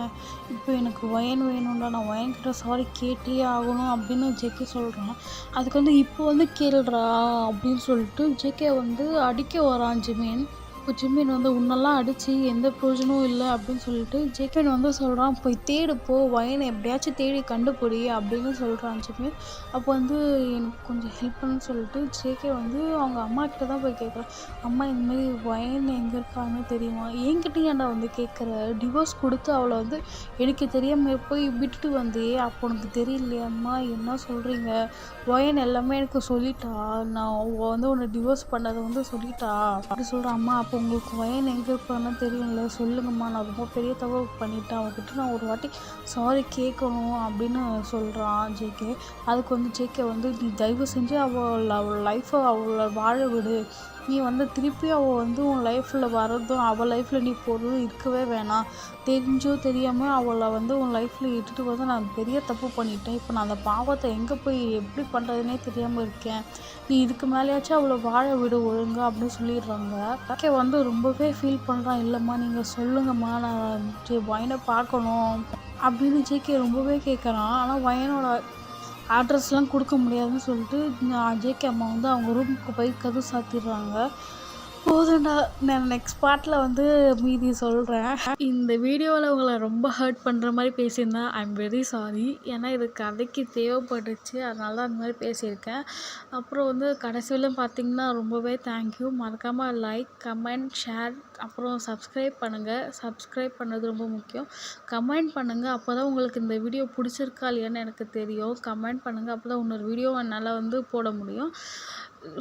இப்போ எனக்கு வயன் வேணும்டா, நான் வயன்கிட்ட சாரி கேட்டே ஆகணும் அப்படின்னு ஜேகே சொல்கிறான். அதுக்கு வந்து இப்போ வந்து கேளுடா அப்படின்னு சொல்லிட்டு ஜேகே வந்து அடிக்க வரான் ஜிமின். இப்போ ஜிமின் வந்து உன்னெல்லாம் அடித்து எந்த பிரயோஜனமும் இல்லை அப்படின்னு சொல்லிட்டு ஜேகேன் வந்து சொல்கிறான், போய் தேடு போ, வயனை எப்படியாச்சும் தேடி கண்டுபிடி அப்படின்னு சொல்கிறான் ஜிமின். அப்போ வந்து எனக்கு கொஞ்சம் ஹெல்ப் பண்ணுன்னு சொல்லிட்டு ஜேகே வந்து அவங்க அம்மா கிட்ட தான் போய் கேட்குறான். அம்மா இந்தமாரி வயன் எங்கே இருக்கான்னு தெரியுமா? என்கிட்ட ஏன்டா வந்து கேட்குற? டிவோர்ஸ் கொடுத்து அவளை வந்து எனக்கு தெரியாமல் போய் விட்டுட்டு வந்தே, அப்போ உனக்கு தெரியலையாம்மா? என்ன சொல்கிறீங்க? வயன் எல்லாமே எனக்கு சொல்லிட்டா, நான் வந்து உன்னை டிவோர்ஸ் பண்ணதை வந்து சொல்லிட்டா அப்படி சொல்கிறேன். அம்மா அப்போ உங்களுக்கு வயன் எங்கே இருப்பான்னு தெரியும்ல, சொல்லுங்கம்மா, நான் ரொம்ப பெரிய தவறு பண்ணிட்டேன், அவகிட்ட நான் ஒரு வாட்டி சாரி கேட்கணும் அப்படின்னு சொல்கிறான் ஜேகே. அதுக்கு வந்து ஜேகே வந்து நீ தயவு செஞ்சு அவள் லைஃப்பை அவளை வாழ விடு, நீ வந்து திருப்பி அவள் வந்து உன் லைஃப்பில் வரதும் அவள் லைஃப்பில் நீ போகிறதும் இருக்கவே வேணாம். தெரிஞ்சோ தெரியாமல் அவளை வந்து உன் லைஃப்பில் இட்டுட்டு வந்து நான் பெரிய தப்பு பண்ணிட்டேன், இப்போ நான் அந்த பாவத்தை எங்கே போய் எப்படி பண்ணுறதுனே தெரியாமல் இருக்கேன், நீ இதுக்கு மேலேயாச்சும் அவளை வாழ விடு ஒழுங்க அப்படின்னு சொல்லிடுறாங்க. ஓகே வந்து ரொம்பவே ஃபீல் பண்ணுறான். இல்லைம்மா நீங்கள் சொல்லுங்கம்மா, நான் வயனை பார்க்கணும் அப்படின்னு ஜேகே ரொம்பவே கேட்குறான். ஆனால் வயனோட அட்ரஸ்லாம் கொடுக்க முடியாதுன்னு சொல்லிட்டு ஜேகே அம்மா வந்து அவங்க ரூமுக்கு போய் கதவு சாத்திடுறாங்க. போதும்டா, நான் நெக்ஸ்ட் பார்ட்டில் வந்து மீதி சொல்கிறேன். இந்த வீடியோவில் உங்களை ரொம்ப ஹர்ட் பண்ணுற மாதிரி பேசியிருந்தேன், ஐ எம் வெரி சாரி. ஏன்னா இது கதைக்கு தேவைப்பட்டுச்சு, அதனால தான் அந்த மாதிரி பேசியிருக்கேன். அப்புறம் வந்து கடைசியிலும் பார்த்திங்கன்னா ரொம்பவே தேங்க்யூ. மறக்காமல் லைக், கமெண்ட், ஷேர், அப்புறம் சப்ஸ்கிரைப் பண்ணுங்கள். சப்ஸ்கிரைப் பண்ணது ரொம்ப முக்கியம். கமெண்ட் பண்ணுங்கள், அப்போ தான் உங்களுக்கு இந்த வீடியோ பிடிச்சிருக்கா இல்லையான்னு எனக்கு தெரியும். கமெண்ட் பண்ணுங்கள், அப்போ தான் இன்னொரு வீடியோ என்னால் வந்து போட முடியும்.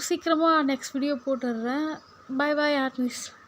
சீக்கிரமாக நெக்ஸ்ட் வீடியோ போட்டுடுறேன். Bye bye, artists.